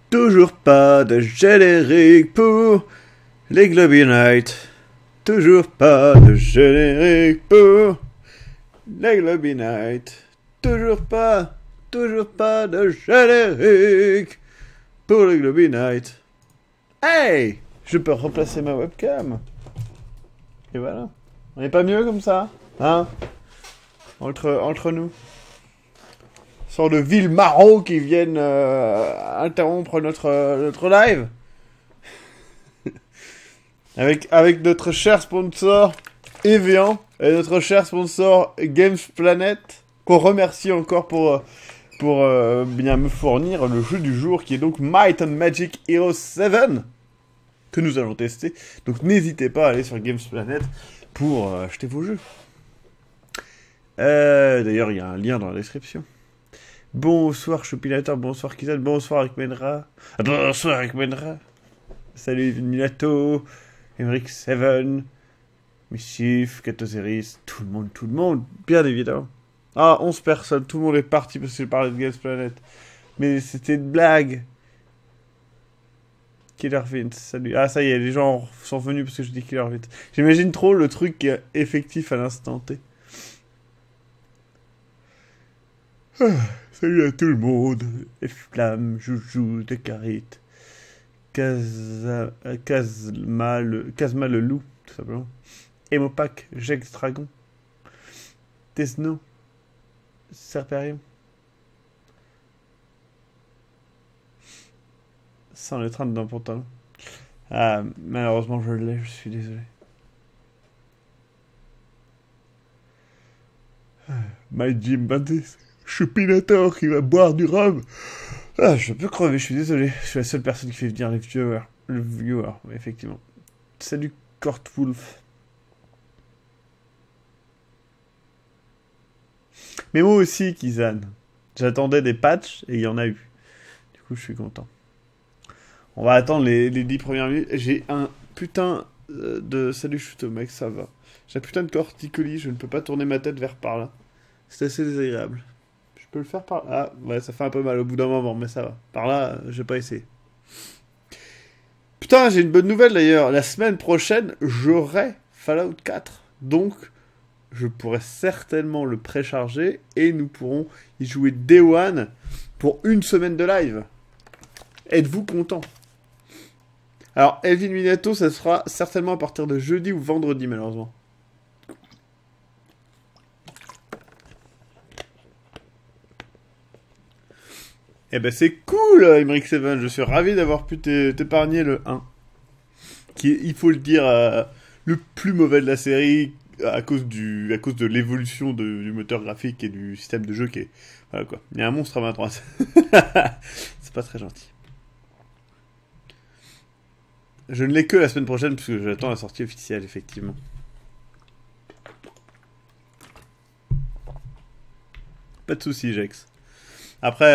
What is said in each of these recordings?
Toujours pas de générique pour les Globinites. Toujours pas de générique pour les Globinites. Toujours pas de générique pour les Globinites. Hey! Je peux replacer ma webcam. Et voilà. On n'est pas mieux comme ça, hein? Entre nous. Sort de villes marauds qui viennent interrompre notre live. avec notre cher sponsor Evian et notre cher sponsor Games Planet, qu'on remercie encore pour bien me fournir le jeu du jour qui est donc Might and Magic Heroes 7 que nous allons tester. Donc n'hésitez pas à aller sur Games Planet pour acheter vos jeux. D'ailleurs, il y a un lien dans la description. Bonsoir Choupinator, bonsoir Kizan, bonsoir Ekmenra. Bonsoir Ekmenra. Salut Minato, Emric 7, Mischief, Katozeris, tout le monde, bien évidemment. Ah, 11 personnes, tout le monde est parti parce que je parlais de Games Planet. Mais c'était une blague. Killer Vince, salut. Ah, ça y est, les gens sont venus parce que je dis Killer Vince. J'imagine trop le truc qui est effectif à l'instant T. Salut à tout le monde. Flamme, Joujou, Decarit, Kazma le loup, tout simplement. Emopac, Jex Dragon, Tesno, Serperium. Sans le train d'un pantalon. Ah, malheureusement je l'ai, je suis désolé. My Jim Bandis. Choupinator qui va boire du rhum. Ah, je peux crever, je suis désolé. Je suis la seule personne qui fait venir les viewers. Le viewer, effectivement. Salut, Kortwolf. Mais moi aussi, Kizan. J'attendais des patchs et il y en a eu. Du coup, je suis content. On va attendre les 10 premières minutes. J'ai un putain de... Salut, Chuto, mec, ça va. J'ai un putain de torticolis, je ne peux pas tourner ma tête vers par là. C'est assez désagréable. Je peux le faire par... Ah, ouais, ça fait un peu mal au bout d'un moment, mais ça va. Par là, j'ai pas essayé. Putain, j'ai une bonne nouvelle d'ailleurs. La semaine prochaine, j'aurai Fallout 4. Donc, je pourrai certainement le précharger et nous pourrons y jouer Day One pour une semaine de live. Êtes-vous content? Alors, Elvin Minato, ça sera certainement à partir de jeudi ou vendredi, malheureusement. Eh ben c'est cool, Emric 7, je suis ravi d'avoir pu t'épargner le 1. Qui est, il faut le dire, le plus mauvais de la série à cause de l'évolution du moteur graphique et du système de jeu qui est... Voilà quoi, il y a un monstre à ma droite. C'est pas très gentil. Je ne l'ai que la semaine prochaine puisque j'attends la sortie officielle, effectivement. Pas de soucis, Jex. Après,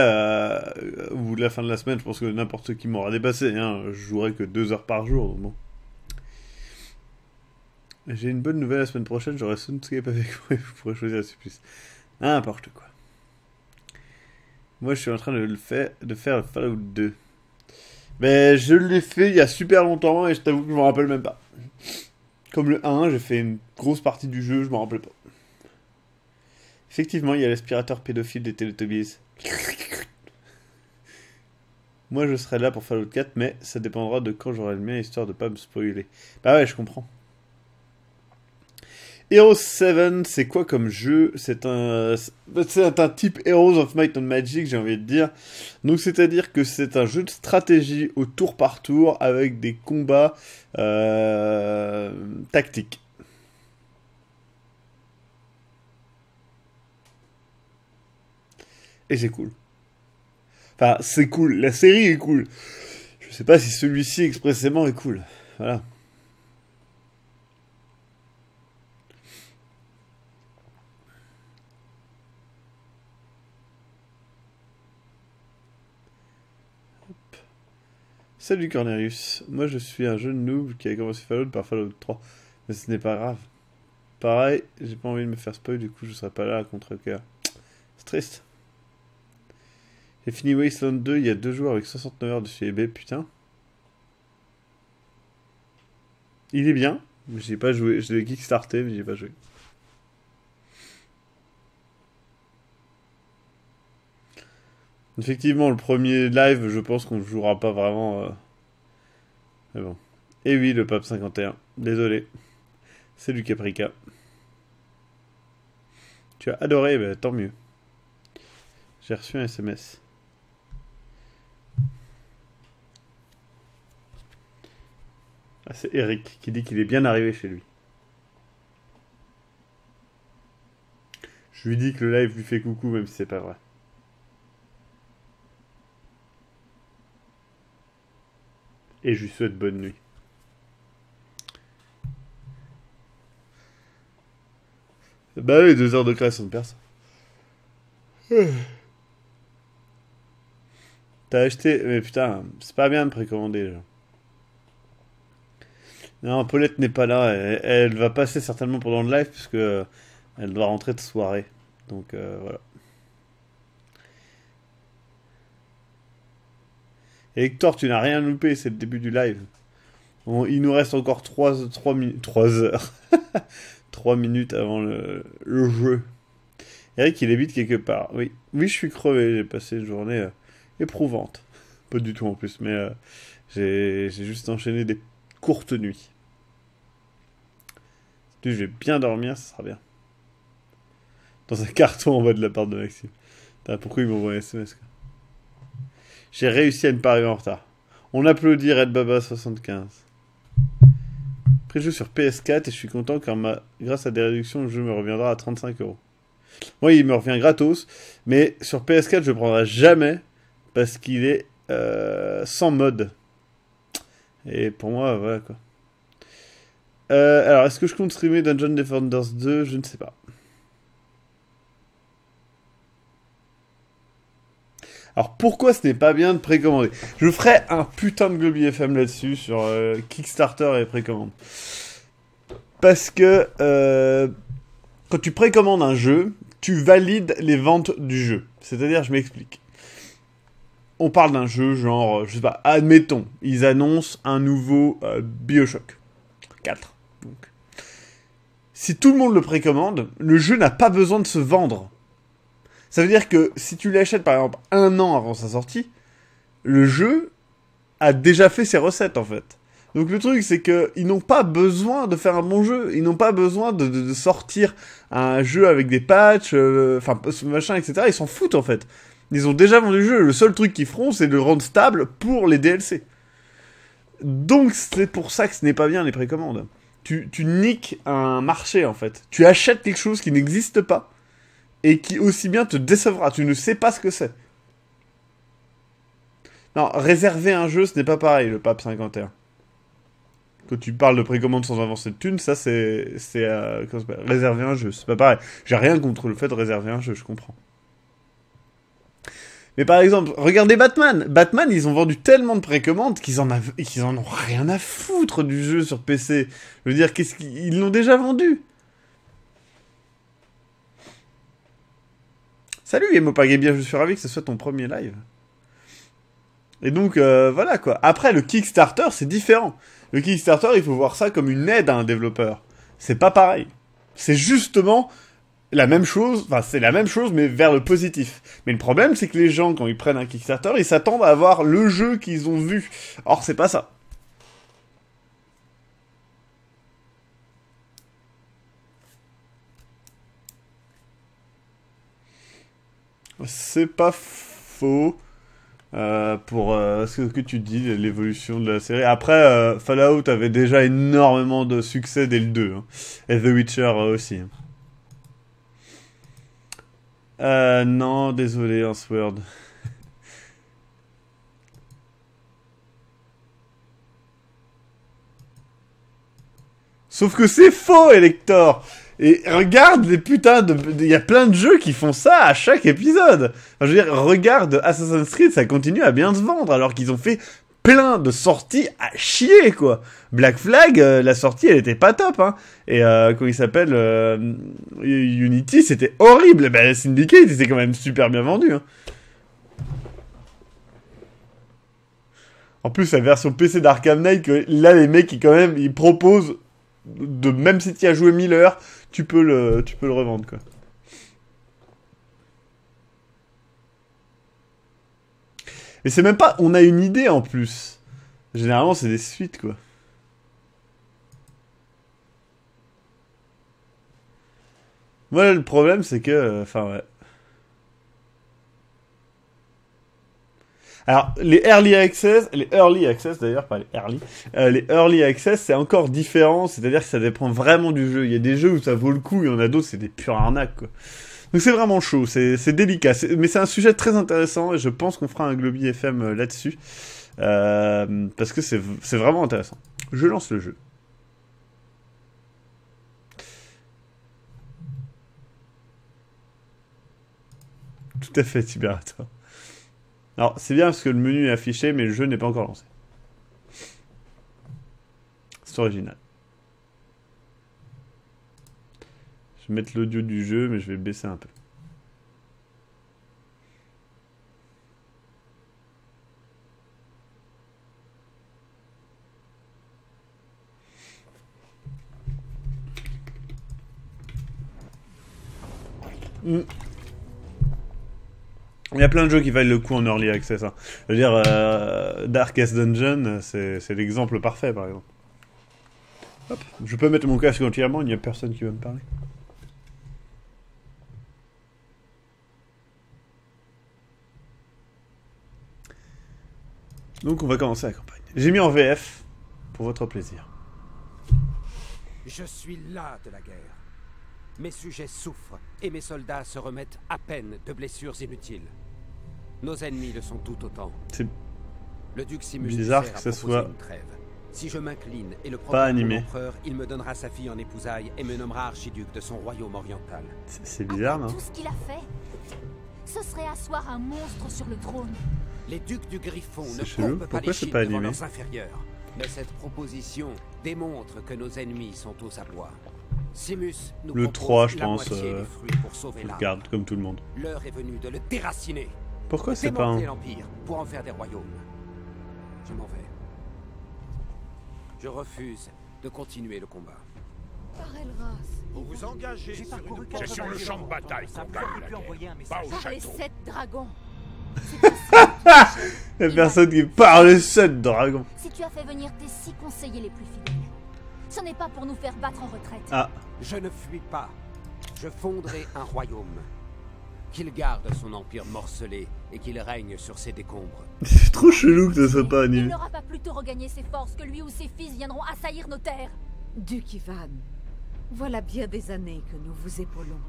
au bout de la fin de la semaine, je pense que n'importe qui m'aura dépassé. Hein. Je jouerai que 2 heures par jour. Donc bon. J'ai une bonne nouvelle la semaine prochaine. J'aurai Sunscape avec moi et vous pourrez choisir la supplice. N'importe quoi. Moi, je suis en train de faire le Fallout 2. Mais je l'ai fait il y a super longtemps et je t'avoue que je m'en rappelle même pas. Comme le 1, j'ai fait une grosse partie du jeu, je m'en rappelle pas. Effectivement, il y a l'aspirateur pédophile des Teletubbies. Moi, je serai là pour Fallout 4, mais ça dépendra de quand j'aurai le mien, histoire de pas me spoiler. Bah ouais, je comprends. Heroes 7, c'est quoi comme jeu? C'est un type Heroes of Might and Magic, j'ai envie de dire. Donc, c'est-à-dire que c'est un jeu de stratégie au tour par tour avec des combats tactiques. Et c'est cool. Enfin, c'est cool. La série est cool. Je sais pas si celui-ci expressément est cool. Voilà. Hop. Salut Cornelius. Moi, je suis un jeune noob qui a commencé Fallout par Fallout 3. Mais ce n'est pas grave. Pareil, j'ai pas envie de me faire spoil, du coup, je serai pas là à contre-cœur. C'est triste. J'ai fini Wasteland 2 il y a 2 jours avec 69 heures dessus eBay, putain. Il est bien. J'ai pas joué. Je l'ai kickstarté, mais j'ai pas joué. Effectivement, le premier live, je pense qu'on ne jouera pas vraiment. Mais bon. Et oui, le Pape 51. Désolé. C'est du Caprica. Tu as adoré, bah, tant mieux. J'ai reçu un SMS. Ah, c'est Eric qui dit qu'il est bien arrivé chez lui. Je lui dis que le live lui fait coucou, même si c'est pas vrai. Et je lui souhaite bonne nuit. Bah oui, 2 heures de création de personne. T'as acheté... Mais putain, c'est pas bien de précommander, genre. Non, Paulette n'est pas là. Elle va passer certainement pendant le live, puisque elle doit rentrer de soirée. Donc, voilà. Et Hector, tu n'as rien loupé, c'est le début du live. Il nous reste encore 3 heures. 3 minutes avant le jeu. Eric, il habite quelque part. Oui, oui, je suis crevé. J'ai passé une journée éprouvante. Pas du tout en plus, mais j'ai juste enchaîné des courtes nuits. Si je vais bien dormir, ça sera bien. Dans un carton en bas de la part de Maxime. Putain, pourquoi il m'envoie un SMS, quoi. J'ai réussi à ne pas arriver en retard. On applaudit Red Baba 75. Pré-jeu sur PS4 et je suis content car grâce à des réductions, le jeu me reviendra à 35 €. Moi, il me revient gratos, mais sur PS4, je ne le prendrai jamais parce qu'il est sans mode. Et pour moi, voilà quoi. Alors, est-ce que je compte streamer Dungeon Defenders 2? Je ne sais pas. Alors, pourquoi ce n'est pas bien de précommander? Je ferai un putain de Globy FM là-dessus, sur Kickstarter et précommande. Parce que quand tu précommandes un jeu, tu valides les ventes du jeu. C'est-à-dire, je m'explique. On parle d'un jeu genre, je sais pas, admettons, ils annoncent un nouveau BioShock 4. Donc, si tout le monde le précommande, le jeu n'a pas besoin de se vendre. Ça veut dire que si tu l'achètes par exemple 1 an avant sa sortie, le jeu a déjà fait ses recettes en fait. Donc le truc c'est que ils n'ont pas besoin de faire un bon jeu, ils n'ont pas besoin de sortir un jeu avec des patchs, enfin machin etc. Ils s'en foutent en fait. Ils ont déjà vendu le jeu, le seul truc qu'ils feront c'est de le rendre stable pour les DLC. Donc c'est pour ça que ce n'est pas bien les précommandes. Tu niques un marché en fait. Tu achètes quelque chose qui n'existe pas. Et qui aussi bien te décevra. Tu ne sais pas ce que c'est. Non, réserver un jeu, ce n'est pas pareil, le Pape 51. Quand tu parles de précommande sans avancer de thunes, ça c'est réserver un jeu, c'est pas pareil. J'ai rien contre le fait de réserver un jeu, je comprends. Mais par exemple, regardez Batman. Batman, ils ont vendu tellement de précommandes qu'ils en ont rien à foutre du jeu sur PC. Je veux dire, ils l'ont déjà vendu. Salut Emopag, bien je suis ravi que ce soit ton premier live. Et donc voilà quoi. Après le Kickstarter c'est différent. Le Kickstarter il faut voir ça comme une aide à un développeur. C'est pas pareil. C'est justement la même chose, enfin c'est la même chose mais vers le positif. Mais le problème c'est que les gens quand ils prennent un Kickstarter ils s'attendent à avoir le jeu qu'ils ont vu. Or c'est pas ça. C'est pas faux pour ce que tu dis, l'évolution de la série. Après, Fallout avait déjà énormément de succès dès le 2. Hein. Et The Witcher aussi. Non, désolé, Answord. Sauf que c'est faux, Elector. Et regarde les putains de... Il y a plein de jeux qui font ça à chaque épisode. Enfin, je veux dire, regarde Assassin's Creed, ça continue à bien se vendre, alors qu'ils ont fait plein de sorties à chier, quoi. Black Flag, la sortie, elle était pas top, hein. Et comment il s'appelle Unity, c'était horrible. Ben, Syndicate, c'était quand même super bien vendu, hein. En plus, la version PC d'Arkham Knight, là, les mecs, ils proposent, même si tu as joué 1000 heures, tu peux le revendre, quoi. Et c'est même pas... On a une idée, en plus. Généralement, c'est des suites, quoi. Moi, le problème, c'est que... Enfin, ouais. Alors, les Early Access d'ailleurs, pas les Early, les Early Access, c'est encore différent, c'est-à-dire que ça dépend vraiment du jeu. Il y a des jeux où ça vaut le coup, il y en a d'autres, c'est des pures arnaques, quoi. Donc c'est vraiment chaud, c'est délicat, mais c'est un sujet très intéressant, et je pense qu'on fera un Globy FM là-dessus, parce que c'est vraiment intéressant. Je lance le jeu. Tout à fait, Tiberator. Alors, c'est bien parce que le menu est affiché, mais le jeu n'est pas encore lancé. C'est original. Je vais mettre l'audio du jeu, mais je vais le baisser un peu. Il y a plein de jeux qui valent le coup en early access. Hein. Je veux dire, Darkest Dungeon, c'est l'exemple parfait, par exemple. Hop, je peux mettre mon casque entièrement, il n'y a personne qui va me parler. Donc on va commencer la campagne. J'ai mis en VF, pour votre plaisir. Je suis las de la guerre. Mes sujets souffrent, et mes soldats se remettent à peine de blessures inutiles. Nos ennemis le sont tout autant. C'est le duc Simus bizarre que ça soit une trêve. Si je m'incline et le pas animé. Empereur, il me donnera sa fille en épousailles et me nommera archiduc de son royaume oriental. C'est bizarre, non? Tout ce qu'il a fait, ce serait asseoir un monstre sur le trône. Les ducs du Griffon ne chelou. pompent pas les Pourquoi c'est chiens pas devant animé? leurs inférieurs. Mais cette proposition démontre que nos ennemis sont aux abois. Simus nous le propose 3, je la pense, moitié des fruits pour sauver je l'arbre. garde comme tout le monde. L'heure est venue de le déraciner. Pourquoi c'est pas un... Démanteler l'Empire pour en faire des royaumes. Je m'en vais. Je refuse de continuer le combat. Vous vous engagez sur une... C'est sur le champ de bataille qu'on gagne la guerre, pas au Par les château. 7 dragons. Il y a personne qui parle 7 dragons. Si tu as fait venir tes 6 conseillers les plus fidèles, ce n'est pas pour nous faire battre en retraite. Ah, Je ne fuis pas. Je fonderai un royaume. Qu'il garde son empire morcelé et qu'il règne sur ses décombres. c'est trop chelou que ça soit pas Il animé. n'aura pas plutôt regagné ses forces que lui ou ses fils viendront assaillir nos terres. Duc Ivan, voilà bien des années que nous vous épaulons.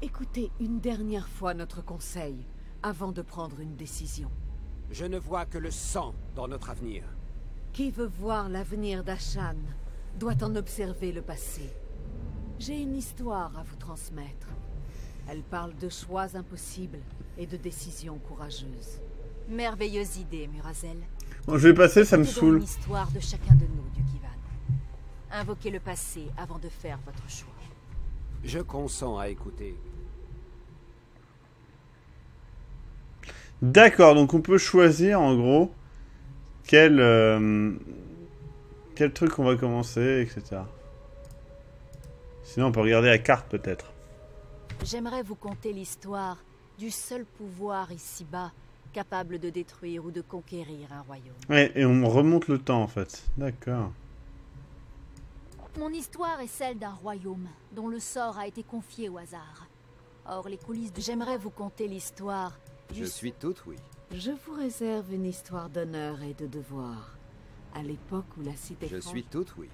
Écoutez une dernière fois notre conseil avant de prendre une décision. Je ne vois que le sang dans notre avenir. Qui veut voir l'avenir d'Ashan doit en observer le passé. J'ai une histoire à vous transmettre. Elle parle de choix impossibles et de décisions courageuses. Merveilleuse idée, Murazel. Bon, je vais passer, ça me Écoutez donc saoule. l'histoire de chacun de nous, Duc Ivan. Invoquez le passé avant de faire votre choix. Je consens à écouter. D'accord, donc on peut choisir en gros quel truc on va commencer, etc. Sinon on peut regarder la carte peut-être. J'aimerais vous conter l'histoire du seul pouvoir ici-bas capable de détruire ou de conquérir un royaume. Ouais, et on remonte le temps en fait. D'accord. Mon histoire est celle d'un royaume dont le sort a été confié au hasard. Or, les coulisses de... J'aimerais vous conter l'histoire du... Je suis toute oui. Je vous réserve une histoire d'honneur et de devoir. À l'époque où la cité Je franche... suis toute oui.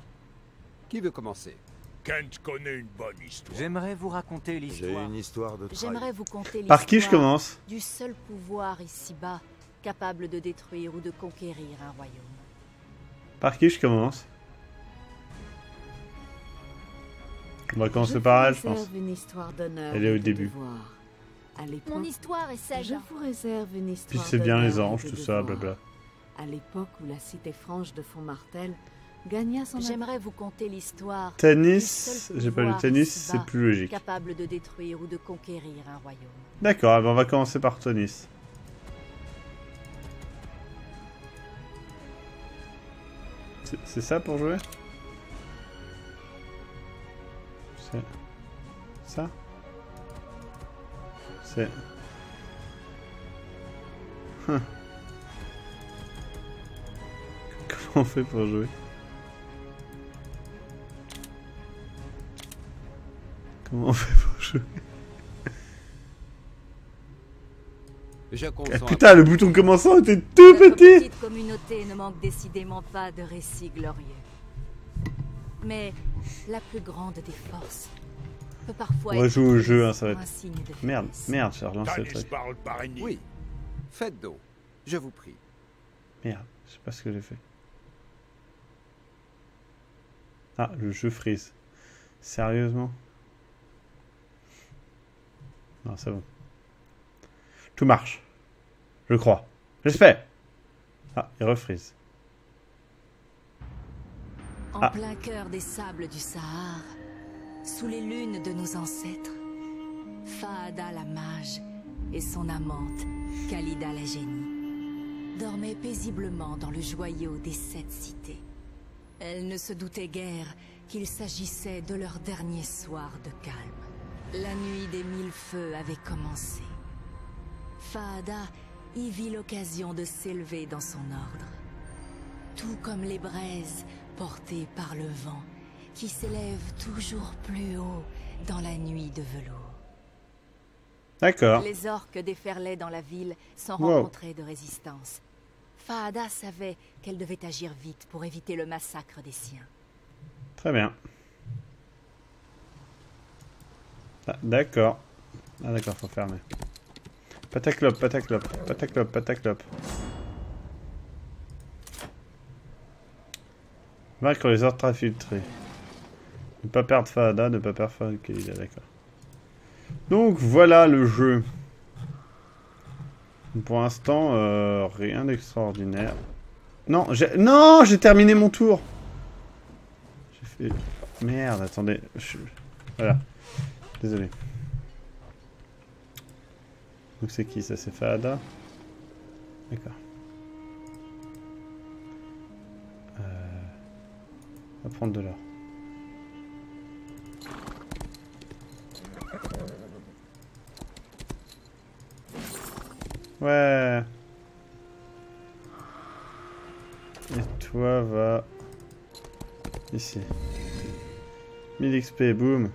Qui veut commencer? Kent connaît une bonne histoire. J'aimerais vous raconter J'ai l'histoire. une histoire de J'aimerais trahison. vous conter l'histoire Par qui je commence? du seul pouvoir ici-bas capable de détruire ou de conquérir un royaume. Par qui je commence? On va commencer par elle, je pense. Une histoire d'honneur Elle est au et de début. devoir. À l'époque, Mon histoire est celle je d'un... vous réserve une Puis histoire c'est bien les d'honneur et anges, de tout ça, devoir. blabla. À l'époque où la cité franche de Fontmartel gagna son... J'aimerais vous conter l'histoire Tennis, du seul j'ai pas lu pouvoir tennis, ici-bas c'est plus logique. capable de détruire ou de conquérir un royaume. D'accord, on va commencer par tennis. C'est ça pour jouer? C'est... ça? C'est... Comment on fait pour jouer? Comment on fait pour jouer? Je Ah, consens. putain, le bouton commençant était tout Notre petit! petite communauté ne manque décidément pas de récits glorieux. Mais la plus grande des forces peut parfois On va être jouer au jeu, hein, prise ça va pour être... un signe de Merde, faiblesse. merde, j'ai relancé le Tanis truc. parle par ennemi. Oui. Faites d'eau. Je vous prie. Merde, je sais pas ce que j'ai fait. Ah, le jeu freeze. Sérieusement? Non, c'est bon. Tout marche. Je crois. J'espère. Ah, il refreeze. En Ah. plein cœur des sables du Sahara, sous les lunes de nos ancêtres, Faada la mage et son amante, Khalida la génie, dormaient paisiblement dans le joyau des 7 cités. Elles ne se doutaient guère qu'il s'agissait de leur dernier soir de calme. La nuit des 1000 feux avait commencé. Faada y vit l'occasion de s'élever dans son ordre. Tout comme les braises portées par le vent, qui s'élèvent toujours plus haut dans la nuit de velours. D'accord. Les orques déferlaient dans la ville sans Wow. rencontrer de résistance. Faada savait qu'elle devait agir vite pour éviter le massacre des siens. Très bien. Ah, d'accord. Ah d'accord, faut fermer. Pataclope, pataclope, pataclope, pataclope. Vaincre les ordres infiltrés. Ne pas perdre Faada, ne pas perdre Khalida, d'accord. Donc voilà le jeu. Pour l'instant, rien d'extraordinaire. Non, j'ai terminé mon tour. J'ai fait... Merde, attendez. Voilà. Désolé. Donc c'est qui ça? C'est Faada? D'accord. On va prendre de l'or. Ouais. Et toi va ici. 1000 XP, boum.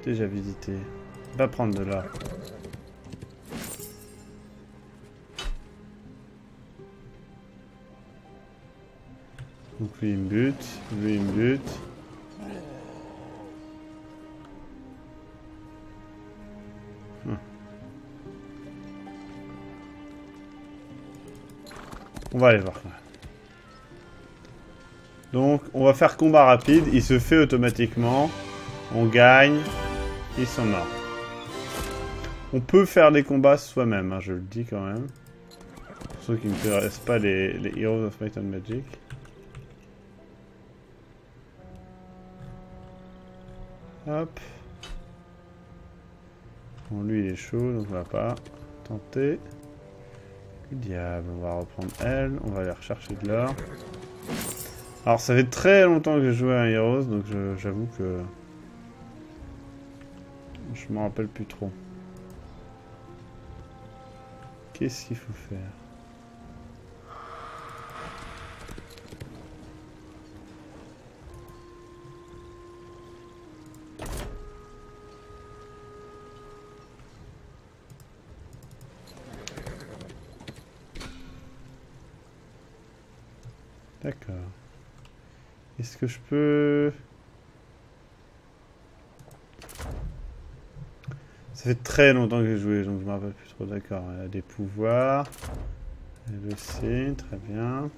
Déjà visité. Va prendre de l'or. Donc lui il me bute, lui il me bute. On va aller voir. Donc on va faire combat rapide, il se fait automatiquement. On gagne, ils sont morts. On peut faire des combats soi-même, hein, je le dis quand même. Pour ceux qui ne connaissent pas les Heroes of Might and Magic. Hop. Bon, lui il est chaud, donc on va pas tenter. Le diable, on va reprendre elle, on va aller rechercher de l'or. Alors ça fait très longtemps que j'ai joué à un Heroes, donc j'avoue que... je m'en rappelle plus trop. Qu'est-ce qu'il faut faire? D'accord. Est-ce que je peux... Ça fait très longtemps que j'ai joué, donc je me rappelle plus trop. D'accord, elle a des pouvoirs. Elle aussi, très bien.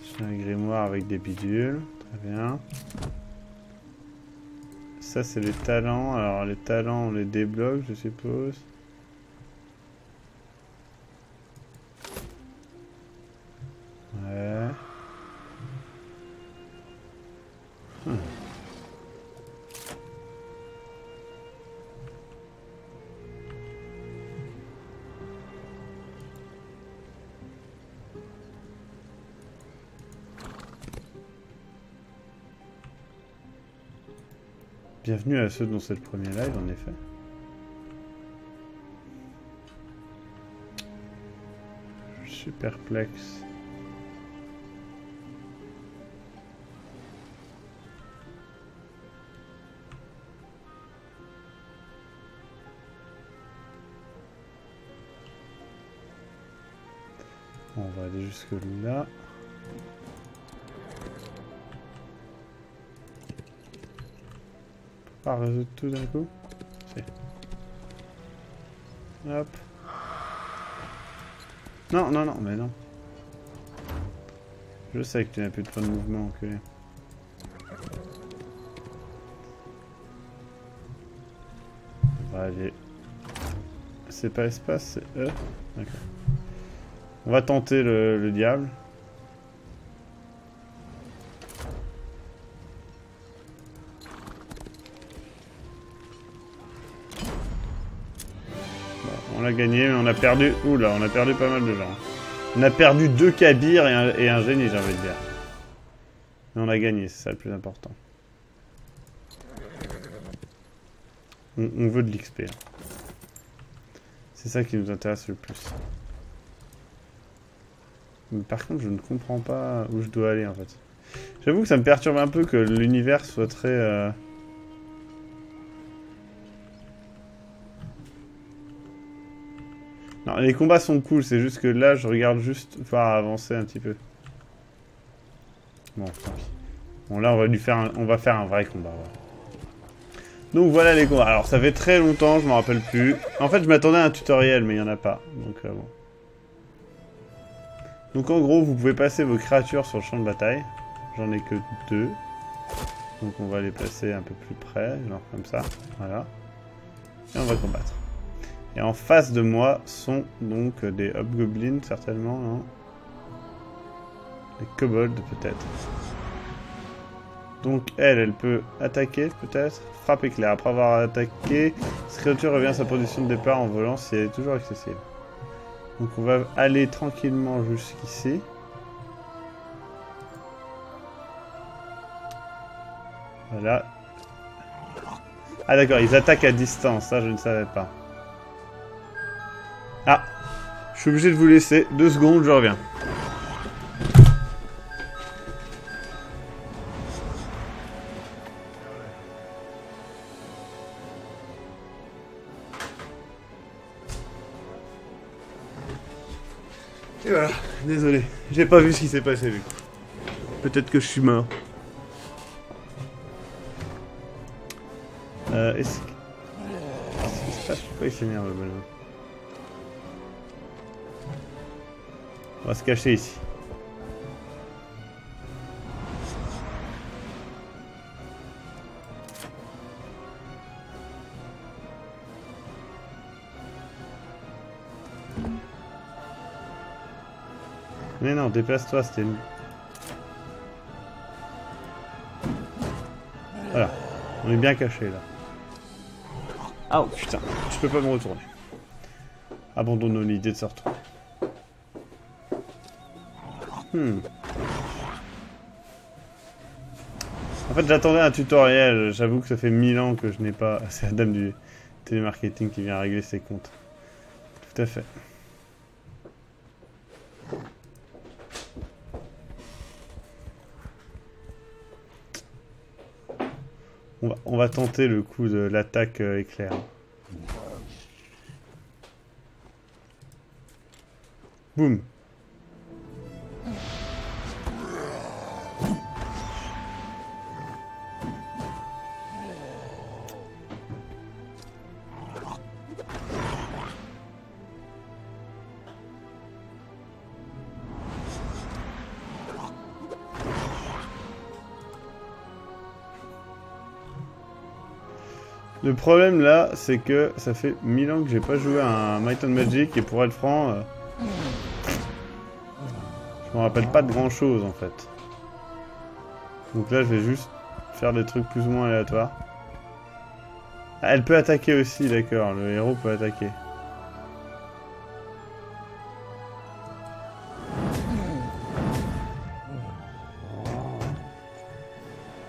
J'ai un grimoire avec des bidules, très bien. Ça c'est les talents, alors les talents on les débloque je suppose. Ouais. Bienvenue à ceux dont c'est le premier live, en effet. Je suis perplexe. Bon, on va aller jusque là. Pas résoudre tout d'un coup. Si. Hop. Non, non, non, mais non. Je sais que tu n'as plus de point de mouvement, enculé. On va aller. C'est pas espace, c'est E. D'accord. On va tenter le diable. On a gagné, mais on a perdu... Oula, on a perdu pas mal de gens. On a perdu 2 Kabyres et un génie, j'ai envie de dire. Mais on a gagné, c'est ça le plus important. On veut de l'XP. C'est ça qui nous intéresse le plus. Mais par contre, je ne comprends pas où je dois aller, en fait. J'avoue que ça me perturbe un peu que l'univers soit très... Non, les combats sont cool, c'est juste que là, je regarde juste voir avancer un petit peu. Bon, tant pis. Bon, là, on va faire un vrai combat. Voilà. Donc, voilà les combats. Alors, ça fait très longtemps, je m'en rappelle plus. En fait, je m'attendais à un tutoriel, mais il n'y en a pas. Donc, bon. Donc, en gros, vous pouvez passer vos créatures sur le champ de bataille. J'en ai que 2. Donc, on va les placer un peu plus près, genre comme ça. Voilà. Et on va combattre. Et en face de moi sont donc des hobgoblins, certainement, non? Des kobolds, peut-être. Donc elle peut attaquer, peut-être. Frappe éclair. Après avoir attaqué, cette créature revient à sa position de départ en volant si elle est toujours accessible. Donc on va aller tranquillement jusqu'ici. Voilà. Ah d'accord, ils attaquent à distance, ça je ne savais pas. Ah, je suis obligé de vous laisser 2 secondes, je reviens. Et voilà, désolé, j'ai pas vu ce qui s'est passé du coup. Peut-être que je suis mort. Qu'est-ce qui se passe? Pourquoi il s'énerve le bonhomme? On va se cacher ici. Mais non, déplace-toi, c'était... Voilà, on est bien caché là. Ah oh putain, je peux pas me retourner. Abandonnons l'idée de se retourner. En fait, j'attendais un tutoriel. J'avoue que ça fait 1000 ans que je n'ai pas... C'est la dame du télémarketing qui vient régler ses comptes. Tout à fait. On va tenter le coup de l'attaque éclair. Boum. Le problème là, c'est que ça fait 1000 ans que j'ai pas joué à un Might and Magic et pour être franc, je me rappelle pas de grand chose en fait. Donc là, je vais juste faire des trucs plus ou moins aléatoires. Ah, elle peut attaquer aussi, d'accord. Le héros peut attaquer.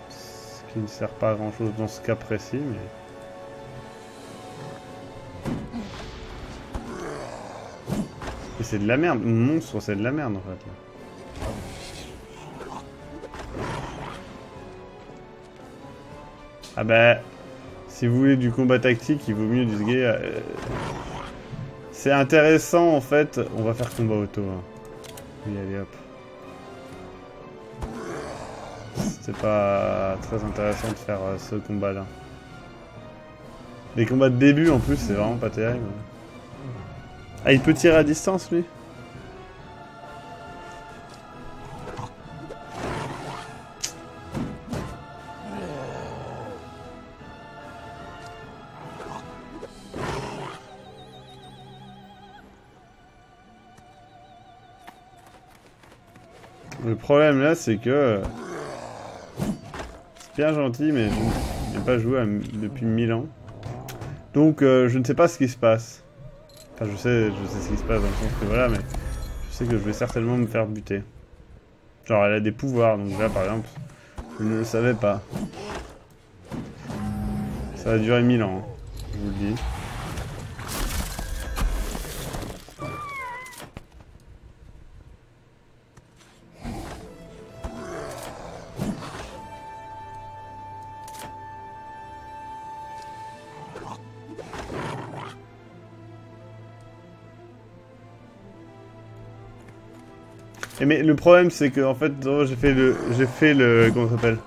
Ce qui qui ne sert pas à grand chose dans ce cas précis, mais... Et c'est de la merde, monstre c'est de la merde en fait. Là. Ah bah, si vous voulez du combat tactique, il vaut mieux du gué. C'est intéressant en fait, on va faire combat auto. Hein. Oui, allez hop. C'est pas très intéressant de faire ce combat là. Les combats de début en plus c'est vraiment pas terrible. Ah il peut tirer à distance lui? Le problème là c'est que... C'est bien gentil mais je n'ai pas joué depuis 1000 ans. Donc je ne sais pas ce qui se passe. Enfin je sais ce qui se passe dans le sens que voilà mais... Je sais que je vais certainement me faire buter. Genre elle a des pouvoirs donc là par exemple... Je ne le savais pas. Ça va durer 1000 ans. Hein, je vous le dis. Mais le problème c'est que en fait j'ai fait le comment ça s'appelle,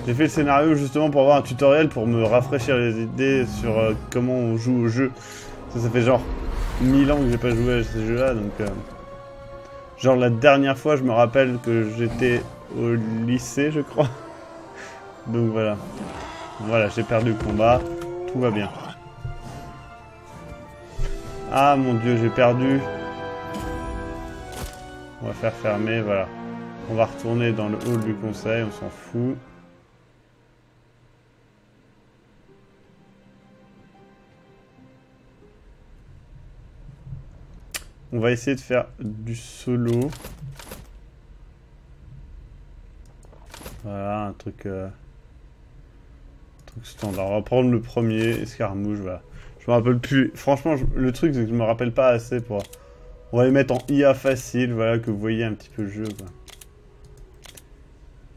j'ai fait le scénario justement pour avoir un tutoriel pour me rafraîchir les idées sur comment on joue au jeu. Ça fait genre 1000 ans que j'ai pas joué à ces jeux là donc genre la dernière fois je me rappelle que j'étais au lycée je crois. Donc voilà. Voilà, j'ai perdu le combat, tout va bien. Ah mon dieu, j'ai perdu. On va faire fermer, voilà. On va retourner dans le hall du conseil, on s'en fout. On va essayer de faire du solo. Voilà, un truc standard. On va prendre le premier, escarmouche, voilà. Je me rappelle plus. Franchement, le truc, c'est que je me rappelle pas assez pour... On va les mettre en IA facile, voilà, que vous voyez un petit peu le jeu,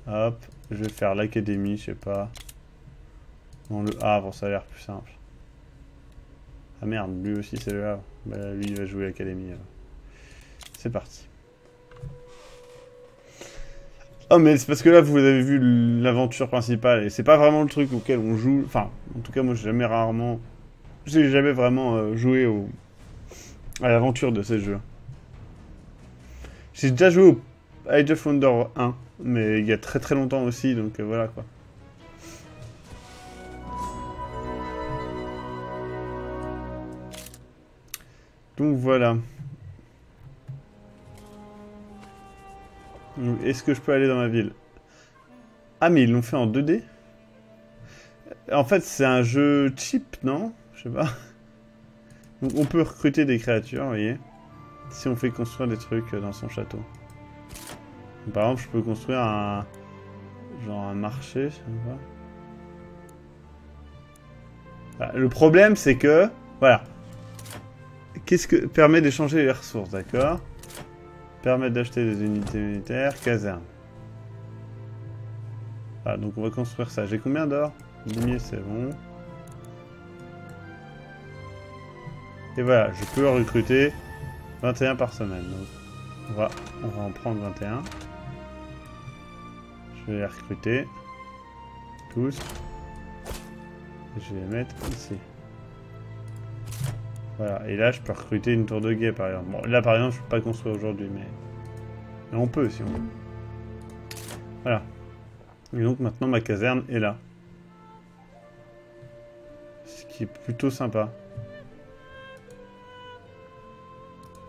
quoi. Hop, je vais faire l'académie, je sais pas. Non, le Havre, ça a l'air plus simple. Ah merde, lui aussi c'est le Havre. Bah, lui, il va jouer l'académie, alors. C'est parti. Oh, mais c'est parce que là, vous avez vu l'aventure principale, et c'est pas vraiment le truc auquel on joue. Enfin, en tout cas, moi, j'ai jamais vraiment joué à l'aventure de ces jeux. J'ai déjà joué au Age of Wonder 1, mais il y a très très longtemps aussi, donc voilà quoi. Donc voilà. Est-ce que je peux aller dans ma ville? Ah mais ils l'ont fait en 2D? En fait c'est un jeu cheap, non? Je sais pas. Donc on peut recruter des créatures, vous voyez. Si on fait construire des trucs dans son château. Donc, par exemple, je peux construire un... genre un marché, je sais pas. Le problème, c'est que... Voilà. Qu'est-ce que... Permet d'échanger les ressources, d'accord. Permet d'acheter des unités militaires, caserne. Voilà, donc on va construire ça. J'ai combien d'or? 10 000, c'est bon. Et voilà, je peux recruter 21 par semaine. Donc on va en prendre 21. Je vais les recruter. Tous. Et je vais les mettre ici. Voilà, et là je peux recruter une tour de guet par exemple. Bon, là par exemple je peux pas construire aujourd'hui, mais on peut si on veut. Voilà. Et donc maintenant ma caserne est là. Ce qui est plutôt sympa.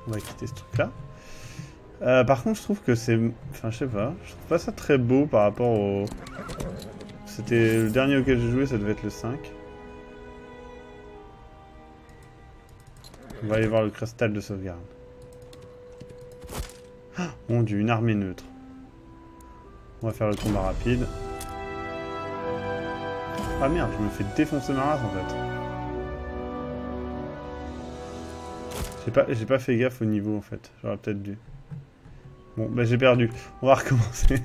On va quitter ce truc là. Par contre je trouve que c'est... Enfin je sais pas. Je trouve pas ça très beau par rapport au... C'était le dernier auquel j'ai joué, ça devait être le 5. On va aller voir le cristal de sauvegarde. Ah, mon dieu, une armée neutre. On va faire le combat rapide. Ah merde, je me fais défoncer ma race en fait. J'ai pas fait gaffe au niveau en fait. J'aurais peut-être dû. Bon, bah j'ai perdu. On va recommencer.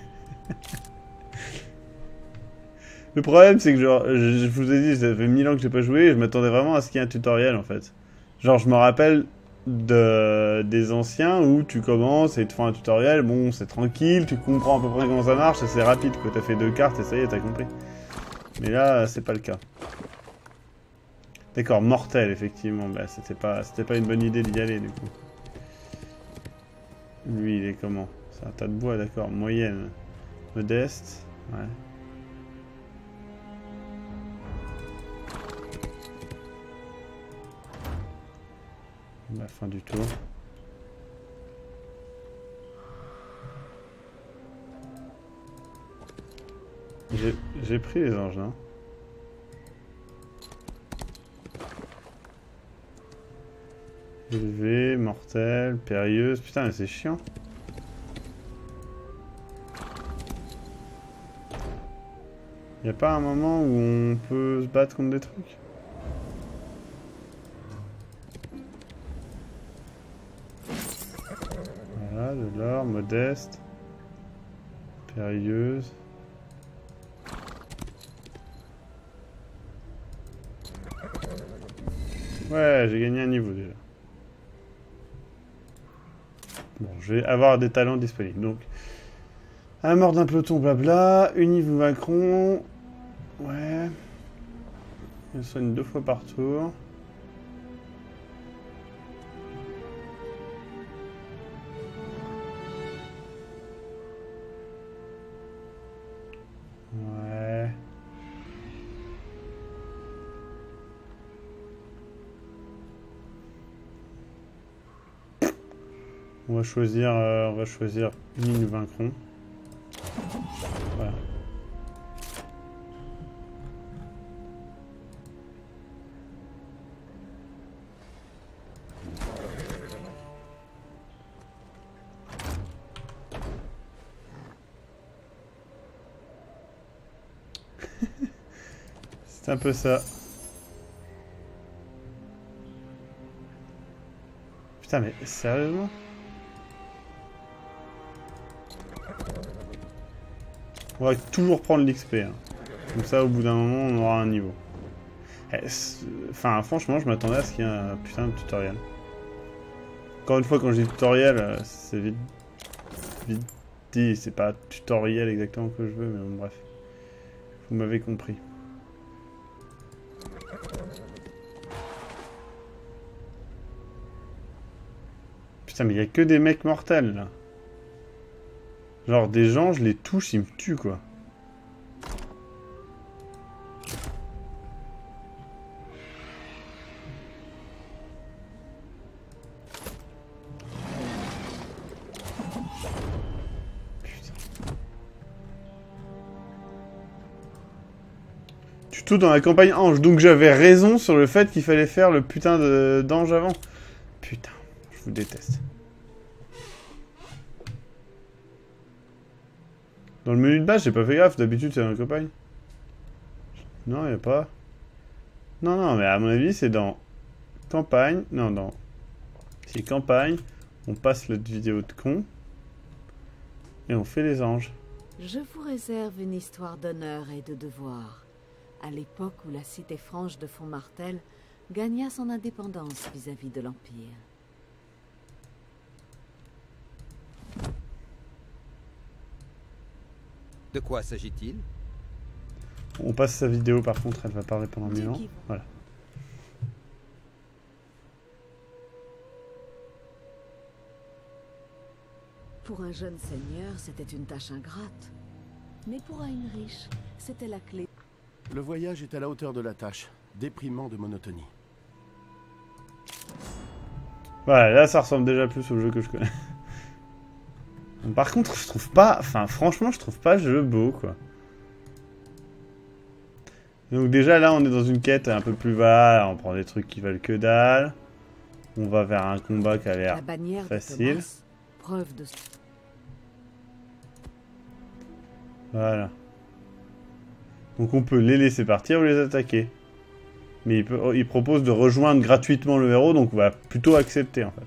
Le problème, c'est que genre, je vous ai dit, ça fait 1000 ans que j'ai pas joué, et je m'attendais vraiment à ce qu'il y ait un tutoriel en fait. Genre, je me rappelle des anciens où tu commences et ils te font un tutoriel, bon, c'est tranquille, tu comprends à peu près comment ça marche, et c'est rapide quoi. T'as fait 2 cartes et ça y est, t'as compris. Mais là, c'est pas le cas. D'accord, mortel, effectivement. Bah, c'était pas une bonne idée d'y aller du coup. Lui, il est comment? C'est un tas de bois, d'accord. Moyenne. Modeste. Ouais. La fin du tour. J'ai pris les anges, non? Élevé, mortel, périlleuse. Putain, mais c'est chiant. Y a pas un moment où on peut se battre contre des trucs? Voilà, de l'or, modeste. Périlleuse. Ouais, j'ai gagné un niveau déjà. Bon, je vais avoir des talents disponibles. Donc, à mort d'un peloton, blabla. Unis vous vaincront. Ouais. Il soigne 2 fois par tour. Ouais. On va choisir Unis nous vaincront. Voilà. C'est un peu ça. Putain, mais sérieusement? On va toujours prendre l'XP. Hein. Comme ça, au bout d'un moment, on aura un niveau. Enfin, franchement, je m'attendais à ce qu'il y ait un putain de tutoriel. Encore une fois, quand je dis tutoriel, c'est vite dit. C'est pas tutoriel exactement que je veux, mais bon, bref. Vous m'avez compris. Putain, mais il y a que des mecs mortels, là. Genre, des gens, je les touche, ils me tuent, quoi. Putain. Tuto dans la campagne Ange. Donc j'avais raison sur le fait qu'il fallait faire le putain d'ange avant. Putain, je vous déteste. Dans le menu de base, j'ai pas fait gaffe. D'habitude, c'est dans la campagne. Non, y a pas. Non, non, mais à mon avis, c'est dans campagne. Non, dans... C'est campagne. On passe notre vidéo de con. Et on fait les anges. Je vous réserve une histoire d'honneur et de devoir. À l'époque où la cité franche de Fontmartel gagna son indépendance vis-à-vis de l'Empire. De quoi s'agit-il? On passe sa vidéo, par contre, elle va parler pendant 1000 ans. Voilà. Pour un jeune seigneur, c'était une tâche ingrate. Mais pour un riche, c'était la clé. Le voyage est à la hauteur de la tâche. Déprimant de monotonie. Voilà, là, ça ressemble déjà plus au jeu que je connais. Par contre, je trouve pas... Enfin, franchement, je trouve pas le jeu beau, quoi. Donc déjà, là, on est dans une quête un peu plus vaste. On prend des trucs qui valent que dalle. On va vers un combat qui a l'air facile. Thomas, preuve de... Voilà. Donc on peut les laisser partir ou les attaquer. Mais il propose de rejoindre gratuitement le héros, donc on va plutôt accepter en fait.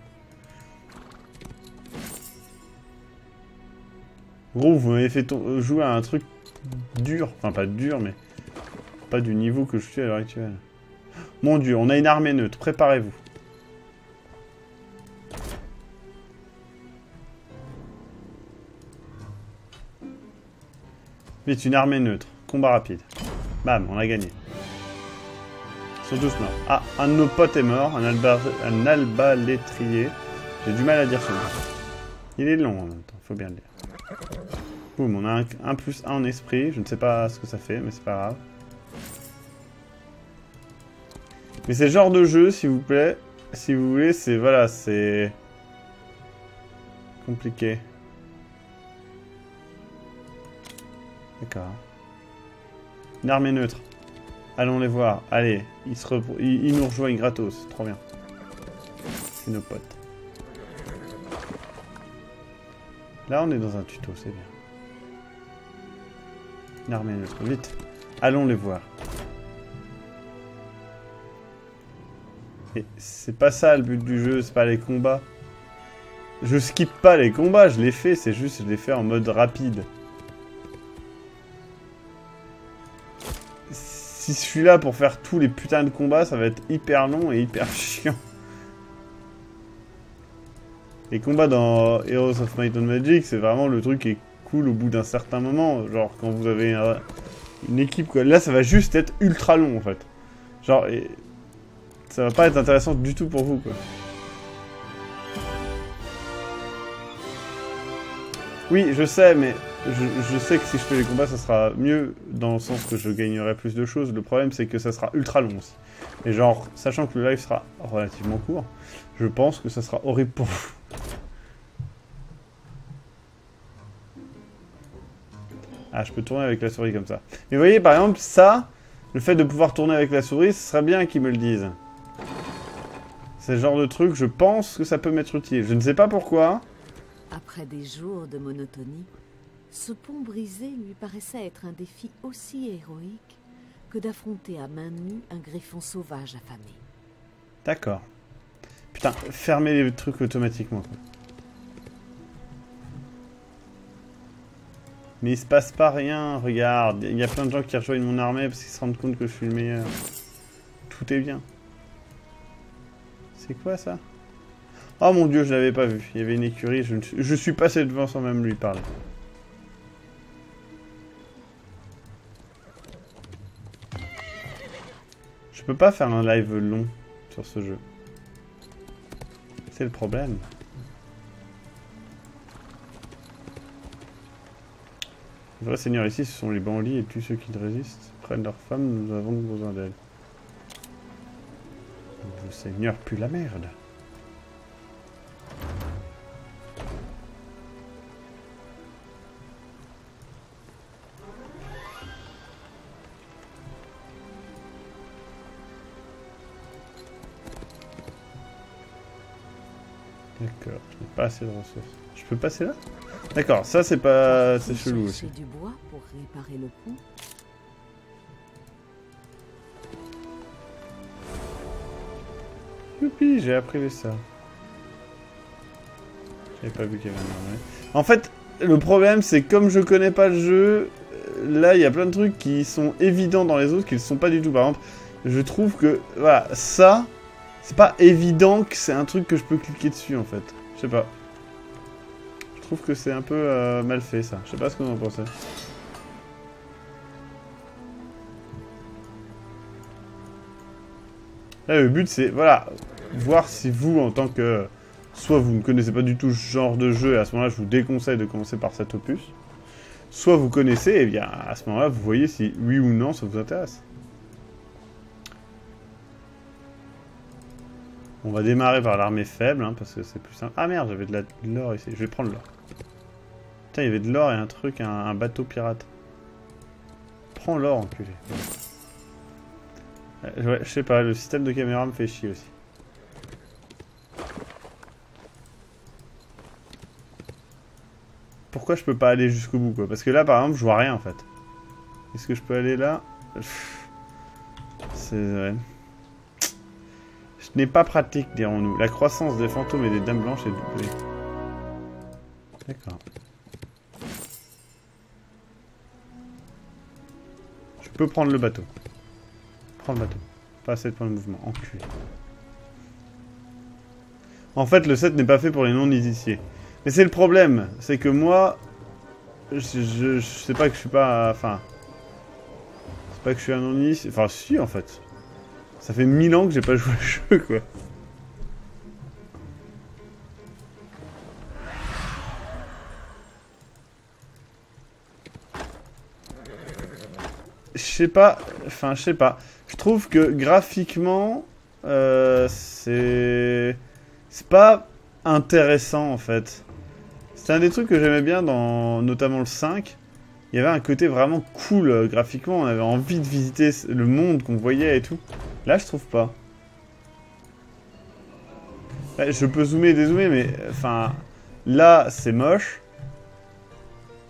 Gros, vous m'avez fait jouer à un truc dur. Enfin, pas dur, mais pas du niveau que je suis à l'heure actuelle. Mon Dieu, on a une armée neutre. Préparez-vous. Vite, une armée neutre. Combat rapide. Bam, on a gagné. Ils sont tous morts. Ah, un de nos potes est mort. Un albalétrier. J'ai du mal à dire son nom. Il est long en même temps, faut bien le dire. Boum, on a un 1+1 en esprit. Je ne sais pas ce que ça fait, mais c'est pas grave. Mais c'est le genre de jeu, s'il vous plaît. Si vous voulez, c'est... Voilà, c'est... compliqué. D'accord. Une armée neutre. Allons les voir. Allez, ils nous rejoignent gratos. Trop bien. C'est nos potes. Là, on est dans un tuto, c'est bien. Une armée neutre. Vite. Allons les voir. Et c'est pas ça le but du jeu, c'est pas les combats. Je skip pas les combats, je les fais, c'est juste je les fais en mode rapide. Si je suis là pour faire tous les putains de combats, ça va être hyper long et hyper chiant. Les combats dans Heroes of Might and Magic, c'est vraiment le truc qui est cool au bout d'un certain moment. Genre quand vous avez une équipe, quoi. Là, ça va juste être ultra long en fait. Genre, ça va pas être intéressant du tout pour vous, quoi. Oui, je sais, mais je sais que si je fais les combats, ça sera mieux dans le sens que je gagnerai plus de choses. Le problème, c'est que ça sera ultra long aussi. Et genre, sachant que le live sera relativement court, je pense que ça sera horrible pour vous. Ah, je peux tourner avec la souris comme ça. Mais vous voyez, par exemple, ça, le fait de pouvoir tourner avec la souris, ce serait bien qu'ils me le disent. C'est le genre de truc, je pense que ça peut m'être utile. Je ne sais pas pourquoi. Après des jours de monotonie, ce pont brisé lui paraissait être un défi aussi héroïque que d'affronter à main nue un griffon sauvage affamé. D'accord. Putain, fermez les trucs automatiquement, quoi. Mais il se passe pas rien, regarde. Il y a plein de gens qui rejoignent mon armée parce qu'ils se rendent compte que je suis le meilleur. Tout est bien. C'est quoi ça? Oh mon dieu, je l'avais pas vu. Il y avait une écurie, je suis passé devant sans même lui parler. Je peux pas faire un live long sur ce jeu. C'est le problème. Les vrais seigneurs ici, ce sont les bandits et tous ceux qui résistent prennent leurs femmes, nous avons besoin d'elles. Le seigneur pue la merde. D'accord, je n'ai pas assez de ressources. Je peux passer là? D'accord, ça c'est pas... c'est chelou aussi. Du bois pour réparer le pont. Youpi, j'ai appris les ça. J'avais pas vu qu'il y avait un armée. En fait, le problème c'est que comme je connais pas le jeu, là il y a plein de trucs qui sont évidents dans les autres qui ne sont pas du tout. Par exemple, je trouve que, voilà, ça, c'est pas évident que c'est un truc que je peux cliquer dessus en fait. Je sais pas. Je trouve que c'est un peu mal fait ça. Je sais pas ce que vous en pensez. Là, le but c'est, voilà, voir si vous en tant que... Soit vous ne connaissez pas du tout ce genre de jeu et à ce moment-là je vous déconseille de commencer par cet opus. Soit vous connaissez et bien à ce moment-là vous voyez si oui ou non ça vous intéresse. On va démarrer par l'armée faible hein, parce que c'est plus simple. Ah merde, j'avais de l'or ici. Je vais prendre l'or. Putain, il y avait de l'or et un truc, un bateau pirate. Prends l'or, enculé. Ouais, je sais pas, le système de caméra me fait chier aussi. Pourquoi je peux pas aller jusqu'au bout quoi? Parce que là par exemple je vois rien en fait. Est-ce que je peux aller là? C'est vrai. Ce n'est pas pratique, dirons-nous. La croissance des fantômes et des dames blanches est doublée. D'accord. Je peux prendre le bateau. Prends le bateau. Pas assez de points de mouvement. Enculé. En fait, le set n'est pas fait pour les non-initiés. Mais c'est le problème. C'est que moi... Je sais pas que je suis pas... Enfin... C'est pas que je suis un non-initié. Enfin, si, en fait. Ça fait 1000 ans que j'ai pas joué au jeu, quoi. Je sais pas... Enfin, je sais pas. Je trouve que graphiquement... c'est pas intéressant, en fait. C'est un des trucs que j'aimais bien dans notamment le 5. Il y avait un côté vraiment cool graphiquement. On avait envie de visiter le monde qu'on voyait et tout. Là, je trouve pas. Ouais, je peux zoomer et dézoomer, mais enfin, là, c'est moche.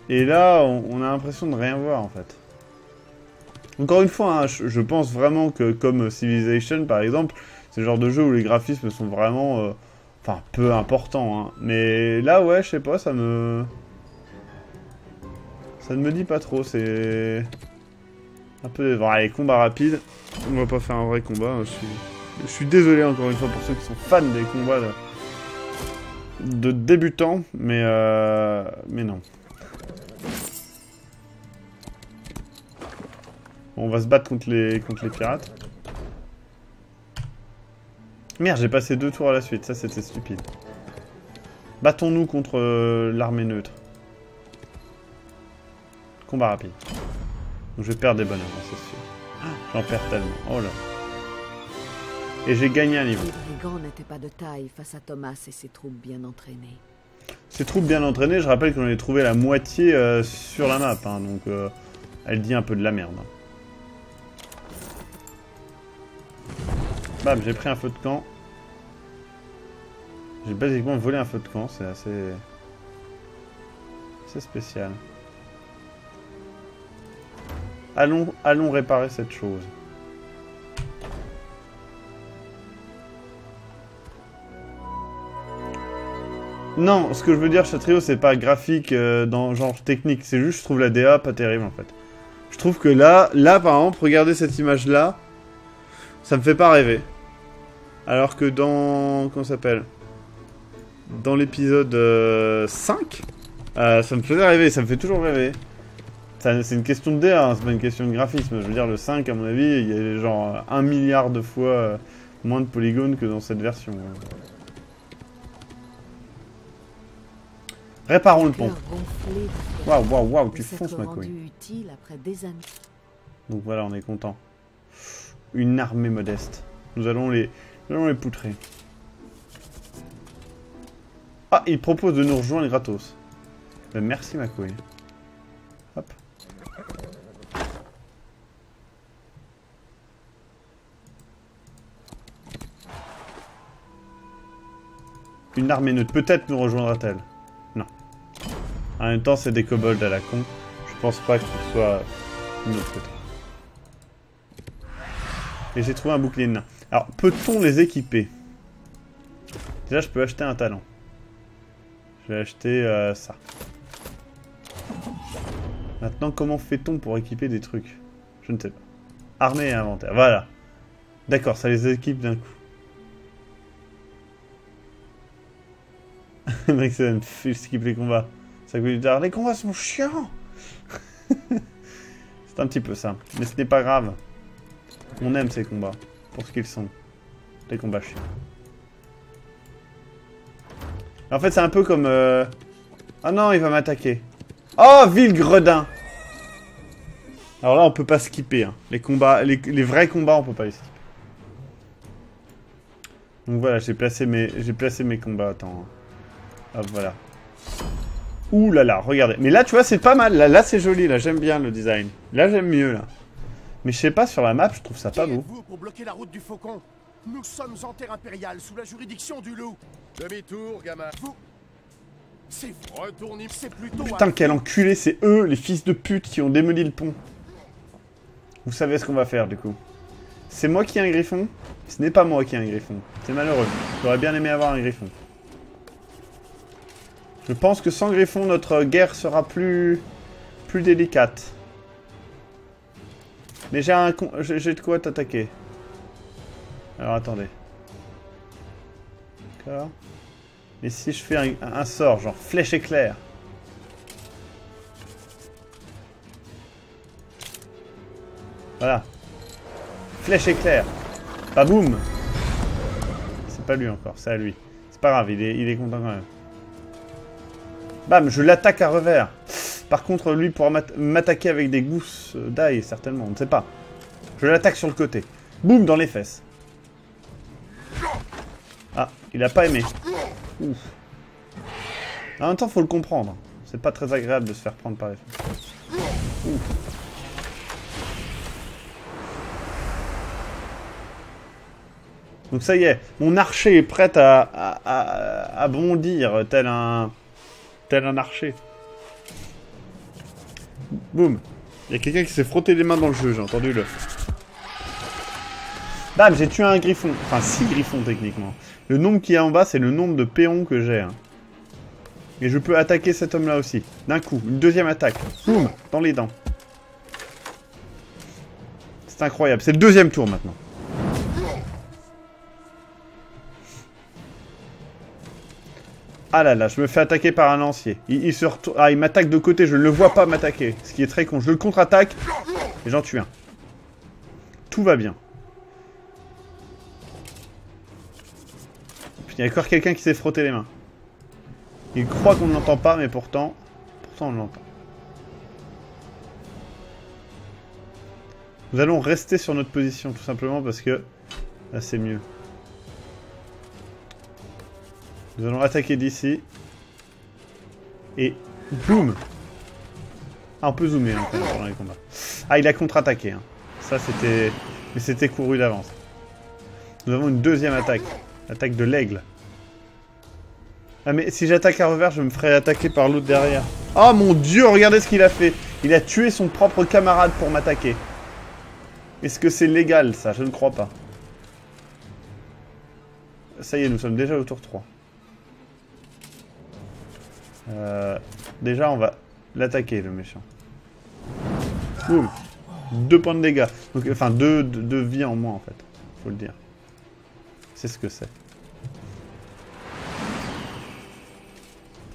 Et là, on a l'impression de rien voir, en fait. Encore une fois, hein, je pense vraiment que, comme Civilization, par exemple, c'est le genre de jeu où les graphismes sont vraiment... Enfin, peu importants, hein. Mais là, ouais, je sais pas, ça ne me dit pas trop, c'est... Un peu... Bon, allez, combat rapide. On va pas faire un vrai combat, hein. Je suis désolé encore une fois pour ceux qui sont fans des combats de débutants, mais non. Bon, on va se battre contre les pirates. Merde, j'ai passé 2 tours à la suite, ça c'était stupide. Battons-nous contre l'armée neutre. Combat rapide. Donc je vais perdre des bonhommes, c'est sûr. J'en perds tellement. Oh là. Et j'ai gagné un niveau. Les brigands n'étaient pas de taille face à Thomas et ses troupes bien entraînées. Ces troupes bien entraînées, je rappelle qu'on a trouvé la moitié sur la map, hein, donc elle dit un peu de la merde. Bam, j'ai pris un feu de camp. J'ai basiquement volé un feu de camp, c'est assez spécial. Allons réparer cette chose. Non, ce que je veux dire, Chatrio, c'est pas graphique dans genre technique, c'est juste, je trouve la DA pas terrible en fait. Je trouve que là par exemple, regardez cette image là, ça me fait pas rêver. Alors que dans... comment ça s'appelle ? Dans l'épisode 5, ça me faisait rêver, ça me fait toujours rêver. C'est une question de DA, hein, c'est pas une question de graphisme. Je veux dire, le 5, à mon avis, il y a genre 1 milliard de fois moins de polygones que dans cette version. Réparons le pont. Waouh, tu fonces, ma couille. Donc voilà, on est content. Une armée modeste. Nous allons les poutrer. Ah, il propose de nous rejoindre gratos. Ben, merci, ma couille. Hop. Une armée neutre. Peut-être nous rejoindra-t-elle. Non. En même temps, c'est des kobolds à la con. Je pense pas qu'il soit de notre côté. Et j'ai trouvé un bouclier de nain. Alors, peut-on les équiper? Déjà, je peux acheter un talent. Je vais acheter ça. Maintenant, comment fait-on pour équiper des trucs? Je ne sais pas. Armée et inventaire. Voilà. D'accord, ça les équipe d'un coup. Excellent. Il skip les combats. Ça veut dire, les combats sont chiants. C'est un petit peu ça. Mais ce n'est pas grave. On aime ces combats. Pour ce qu'ils sont. Des combats chiants. En fait, c'est un peu comme... Ah non, il va m'attaquer. Oh, vil gredin. Alors là, on peut pas skipper. Hein. Les combats, les vrais combats, on peut pas les skipper. Donc voilà, j'ai placé mes combats. Attends. Hop, voilà. Ouh là là, regardez. Mais là, tu vois, c'est pas mal. Là c'est joli. Là, j'aime bien le design. Là, j'aime mieux, là. Mais je sais pas, sur la map, je trouve ça pas beau. Vous pour bloquer la route du Faucon. Nous sommes en terre impériale, sous la juridiction du loup. Demi-tour, gamin. Vous... C'est... Retournez, c'est plutôt... Putain, quel enculé, c'est eux, les fils de pute, qui ont démoli le pont. Vous savez ce qu'on va faire du coup. C'est moi qui ai un griffon? Ce n'est pas moi qui ai un griffon. C'est malheureux. J'aurais bien aimé avoir un griffon. Je pense que sans griffon, notre guerre sera plus délicate. Mais j'ai de quoi t'attaquer. Alors attendez. D'accord. Et si je fais un sort, genre flèche éclair? Voilà. Flèche éclair. Baboum. C'est pas lui encore, c'est à lui. C'est pas grave, il est content quand même. Bam, je l'attaque à revers. Par contre, lui pourra m'attaquer avec des gousses d'ail, certainement, on ne sait pas. Je l'attaque sur le côté. Boum, dans les fesses. Ah, il a pas aimé. Ouf. En même temps, faut le comprendre. C'est pas très agréable de se faire prendre par les fesses. Ouf. Donc ça y est, mon archer est prêt à bondir tel un archer. Boum. Il y a quelqu'un qui s'est frotté les mains dans le jeu, j'ai entendu le. Bam, j'ai tué un griffon. Enfin, 6 griffons techniquement. Le nombre qu'il y a en bas, c'est le nombre de péons que j'ai. Hein. Et je peux attaquer cet homme-là aussi. D'un coup, une deuxième attaque. Boum, dans les dents. C'est incroyable. C'est le deuxième tour maintenant. Ah là là, je me fais attaquer par un lancier. Il se retourne. Ah, il m'attaque de côté, je ne le vois pas m'attaquer. Ce qui est très con. Je le contre-attaque et j'en tue un. Tout va bien. Il y a encore quelqu'un qui s'est frotté les mains. Il croit qu'on ne l'entend pas, mais pourtant on l'entend. Nous allons rester sur notre position, tout simplement, parce que là, c'est mieux. Nous allons attaquer d'ici. Et boum! Ah, on peut zoomer hein, pendant les combats. Ah, il a contre-attaqué. Hein. Ça, c'était... Mais c'était couru d'avance. Nous avons une deuxième attaque. Attaque de l'aigle. Ah, mais si j'attaque à revers, je me ferai attaquer par l'autre derrière. Oh mon dieu, regardez ce qu'il a fait! Il a tué son propre camarade pour m'attaquer. Est-ce que c'est légal, ça? Je ne crois pas. Ça y est, nous sommes déjà au tour 3. Déjà, on va l'attaquer, le méchant. Boum. 2 points de dégâts. Donc, enfin, 2 vies en moins, en fait. Faut le dire. C'est ce que c'est.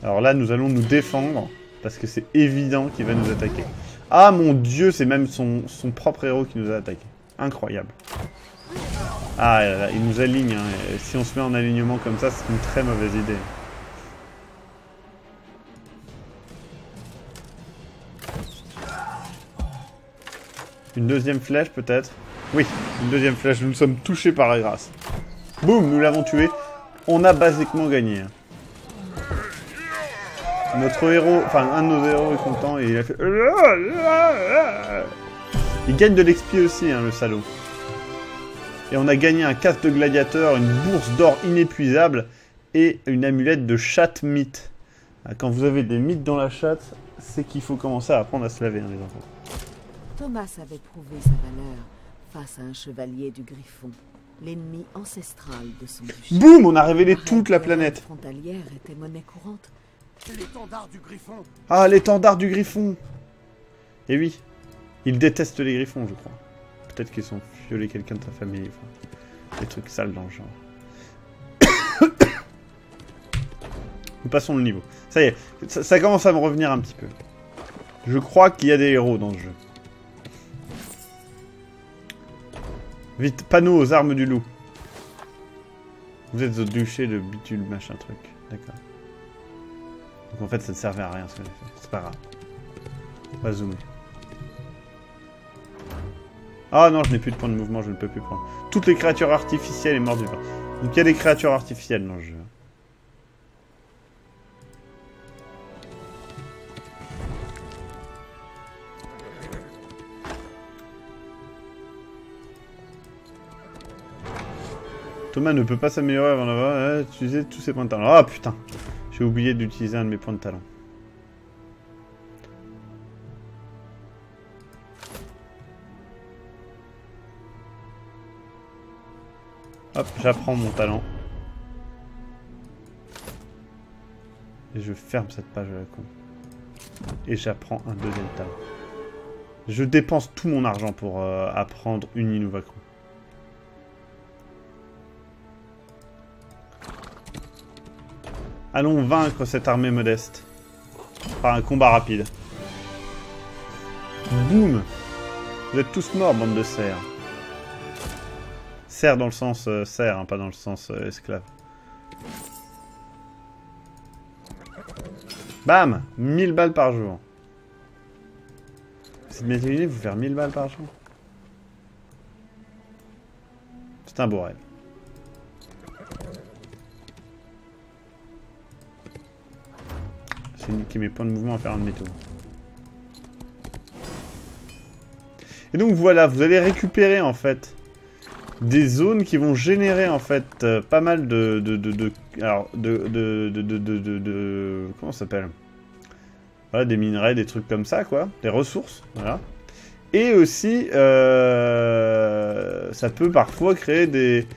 Alors là, nous allons nous défendre. Parce que c'est évident qu'il va nous attaquer. Ah, mon dieu, c'est même son propre héros qui nous a attaqué. Incroyable. Ah, là, là, il nous aligne. Hein. Et si on se met en alignement comme ça, c'est une très mauvaise idée. Une deuxième flèche, peut-être? Oui, une deuxième flèche. Nous sommes touchés par la grâce. Boum, nous l'avons tué. On a basiquement gagné. Notre héros, enfin, un de nos héros est content et il a fait... Il gagne de l'XP aussi, hein, le salaud. Et on a gagné un casque de gladiateur, une bourse d'or inépuisable et une amulette de chatte mythe. Quand vous avez des mythes dans la chatte, c'est qu'il faut commencer à apprendre à se laver, hein, les enfants. Thomas avait prouvé sa valeur face à un chevalier du Griffon, l'ennemi ancestral de son duché. Boum, on a révélé toute la planète. Frontalière était monnaie courante. L'étendard du Griffon. Ah, l'étendard du Griffon. Et oui, il déteste les Griffons, je crois. Peut-être qu'ils ont violé quelqu'un de sa famille. Enfin, des trucs sales dans le genre. Nous passons le niveau. Ça y est, ça commence à me revenir un petit peu. Je crois qu'il y a des héros dans le jeu. Vite, panneau aux armes du loup. Vous êtes au duché de Bitude, machin truc. D'accord. Donc en fait, ça ne servait à rien ce que j'ai fait. C'est pas grave. On va zoomer. Ah non, je n'ai plus de points de mouvement, je ne peux plus prendre. Toutes les créatures artificielles et morts du vent. Donc il y a des créatures artificielles dans le jeu. Thomas ne peut pas s'améliorer avant d'avoir utilisé tous ses points de talent. Ah putain, j'ai oublié d'utiliser un de mes points de talent. Hop, j'apprends mon talent. Et je ferme cette page à la con. Et j'apprends un deuxième talent. Je dépense tout mon argent pour apprendre une Inuvaku. Allons vaincre cette armée modeste. Par un combat rapide. Boum! Vous êtes tous morts, bande de cerfs. Cerfs dans le sens cerf, hein, pas dans le sens esclave. Bam! 1000 balles par jour. C'est de m'imaginer vous faire 1000 balles par jour. C'est un beau rêve. C'est niquer mes points de mouvement à faire un demi-tour. Et donc voilà, vous allez récupérer en fait des zones qui vont générer en fait pas mal comment ça s'appelle? Voilà, des minerais, des trucs comme ça quoi, des ressources, voilà. Et aussi ça peut parfois créer des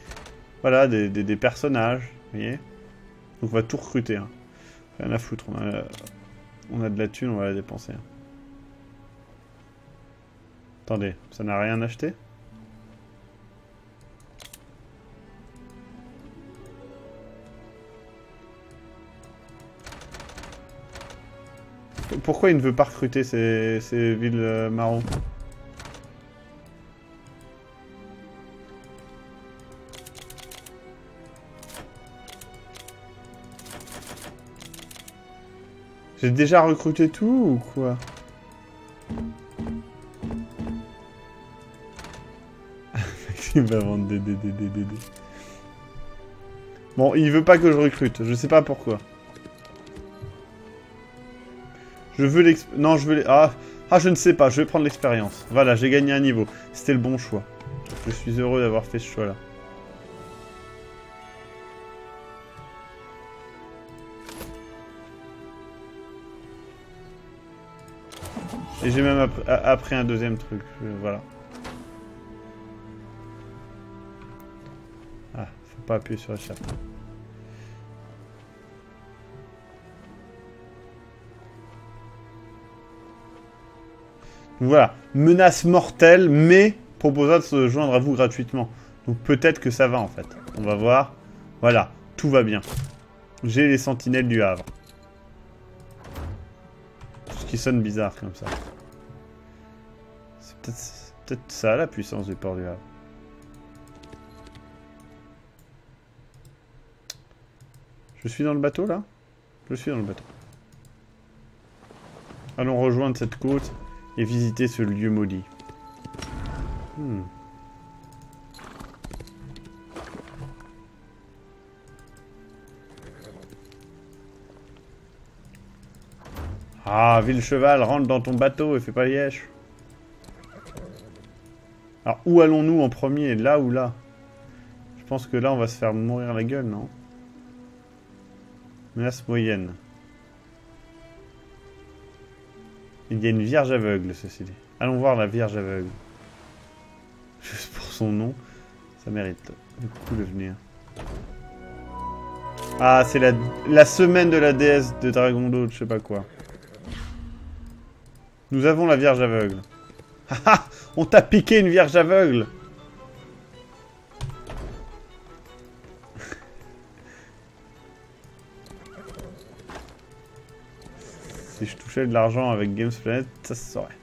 voilà des personnages, vous voyez. Donc on va tout recruter, hein. Rien à foutre, on a de la thune, on va la dépenser. Hein. Attendez, ça n'a rien acheté? Pourquoi il ne veut pas recruter ces villes marrons? J'ai déjà recruté tout ou quoi? Maxime va vendre des. Bon, il veut pas que je recrute, je sais pas pourquoi. Je veux non, je veux ah, je ne sais pas, je vais prendre l'expérience. Voilà, j'ai gagné un niveau. C'était le bon choix. Je suis heureux d'avoir fait ce choix-là. Et j'ai même appris un deuxième truc. Voilà. Ah, faut pas appuyer sur la chape. Voilà. Menace mortelle, mais proposera de se joindre à vous gratuitement. Donc peut-être que ça va en fait. On va voir. Voilà. Tout va bien. J'ai les sentinelles du Havre. Ce qui sonne bizarre comme ça. C'est peut-être ça la puissance du port du Havre. Je suis dans le bateau là? Je suis dans le bateau. Allons rejoindre cette côte et visiter ce lieu maudit. Ah, Ville-Cheval, rentre dans ton bateau et fais pas lièche. Alors, où allons-nous en premier? Là ou là? Je pense que là, on va se faire mourir la gueule, non? Menace moyenne. Il y a une vierge aveugle, ceci dit. Allons voir la vierge aveugle. Juste pour son nom, ça mérite beaucoup de venir. Ah, c'est la semaine de la déesse de Dragon d'eau, je sais pas quoi. Nous avons la vierge aveugle. Haha, on t'a piqué une vierge aveugle. Si je touchais de l'argent avec Games Planet, ça se saurait.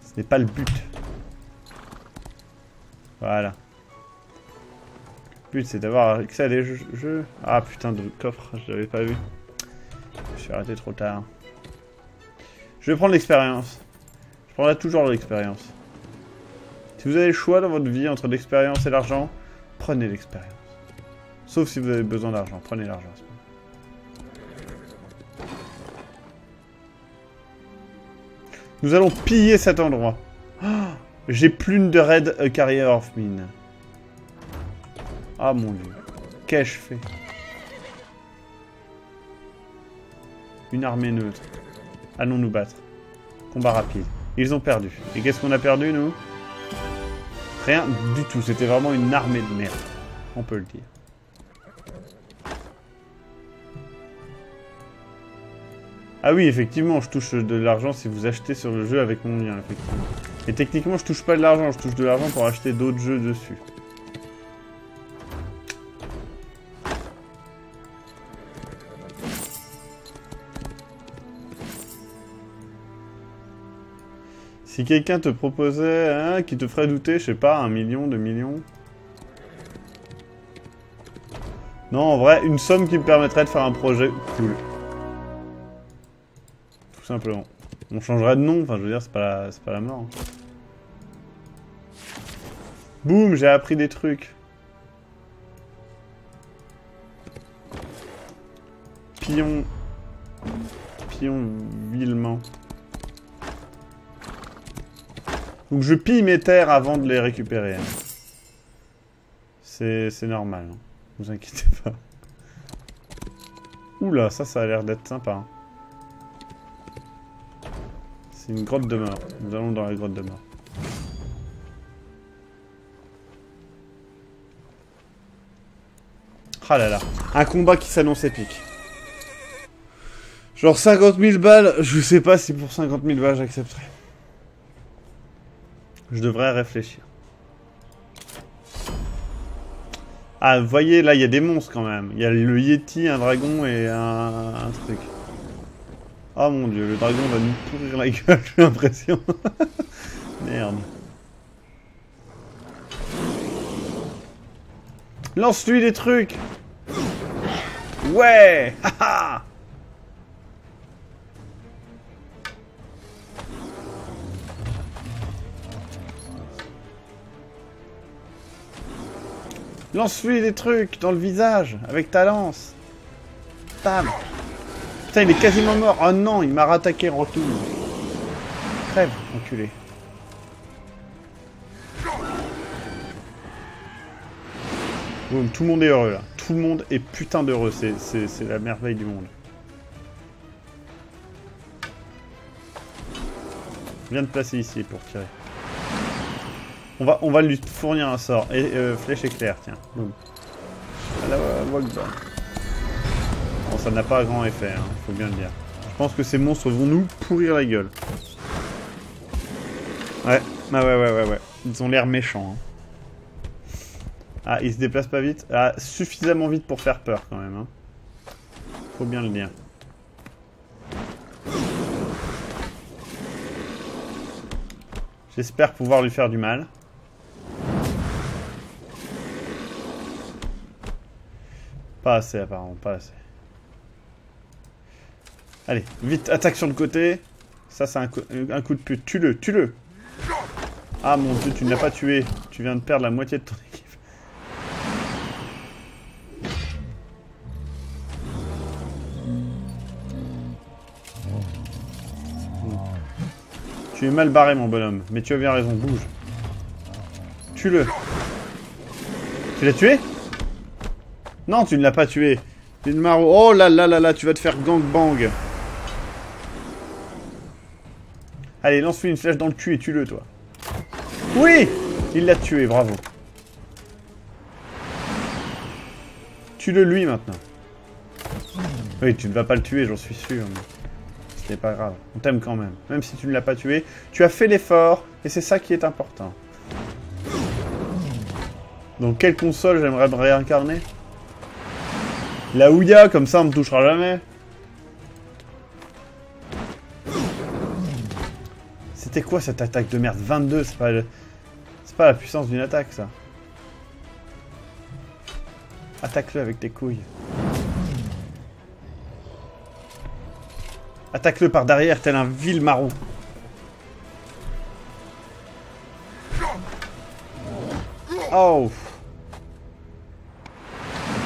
Ce n'est pas le but. Voilà. Le but c'est d'avoir accès à des jeux. Ah putain de coffre, je l'avais pas vu. Je suis arrêté trop tard. Je vais prendre l'expérience. Je prendrai toujours l'expérience. Si vous avez le choix dans votre vie entre l'expérience et l'argent, prenez l'expérience. Sauf si vous avez besoin d'argent, prenez l'argent. Nous allons piller cet endroit. Oh, j'ai plus de raid carrier of mine. Ah mon dieu. Qu'ai-je fait? Une armée neutre. Allons nous battre. Combat rapide. Ils ont perdu. Et qu'est-ce qu'on a perdu, nous? Rien du tout, c'était vraiment une armée de merde. On peut le dire. Ah oui, effectivement, je touche de l'argent si vous achetez sur le jeu avec mon lien, effectivement. Et techniquement, je touche pas de l'argent, je touche de l'argent pour acheter d'autres jeux dessus. Si quelqu'un te proposait, hein, qui te ferait douter, je sais pas, 1 million, 2 millions. Non, en vrai, une somme qui me permettrait de faire un projet cool. Tout simplement. On changerait de nom, enfin je veux dire, c'est pas la mort. Hein. Boum, j'ai appris des trucs. Pion vilement. Donc je pille mes terres avant de les récupérer. Hein. C'est normal. Hein. Vous inquiétez pas. Oula, ça a l'air d'être sympa. Hein. C'est une grotte de mort. Nous allons dans la grotte de mort. Ah là là. Un combat qui s'annonce épique. Genre 50 000 balles, je sais pas si pour 50 000 balles j'accepterais. Je devrais réfléchir. Ah, vous voyez, là, il y a des monstres quand même. Il y a le Yeti, un dragon et un truc. Oh mon dieu, le dragon va nous pourrir la gueule, j'ai l'impression. Merde. Lance-lui des trucs. Ouais. Haha. Lance-lui des trucs dans le visage, avec ta lance. Bam. Putain, il est quasiment mort. Oh non, il m'a rattaqué en retour. Crève, enculé. Boum, tout le monde est heureux, là. Tout le monde est putain d'heureux. C'est la merveille du monde. Je viens de placer ici pour tirer. On va lui fournir un sort. Et flèche éclair, tiens. Boum. Bon, ça n'a pas grand effet, hein, faut bien le dire. Je pense que ces monstres vont nous pourrir la gueule. Ouais, ouais. Ils ont l'air méchants. Hein. Ah, ils se déplacent pas vite. Ah, suffisamment vite pour faire peur quand même. Hein. Faut bien le dire. J'espère pouvoir lui faire du mal. Pas assez apparemment, pas assez. Allez, vite, attaque sur le côté. Ça, c'est un coup de pute. Tue-le. Ah mon dieu, tu ne l'as pas tué. Tu viens de perdre la moitié de ton équipe. Tu es mal barré, mon bonhomme. Mais tu as bien raison, bouge. Tue-le. Tu l'as tué? Non, tu ne l'as pas tué. T'es une maro. Oh là là là là, tu vas te faire gangbang. Allez, lance-lui une flèche dans le cul et tue-le, toi. Oui! Il l'a tué, bravo. Tue-le lui, maintenant. Oui, tu ne vas pas le tuer, j'en suis sûr. Mais... ce n'est pas grave. On t'aime quand même. Même si tu ne l'as pas tué, tu as fait l'effort. Et c'est ça qui est important. Donc, quelle console j'aimerais me réincarner? La Ouya, comme ça on me touchera jamais. C'était quoi cette attaque de merde? 22, c'est pas la puissance d'une attaque, ça. Attaque-le avec tes couilles. Attaque-le par derrière, tel un vil maraud. Oh!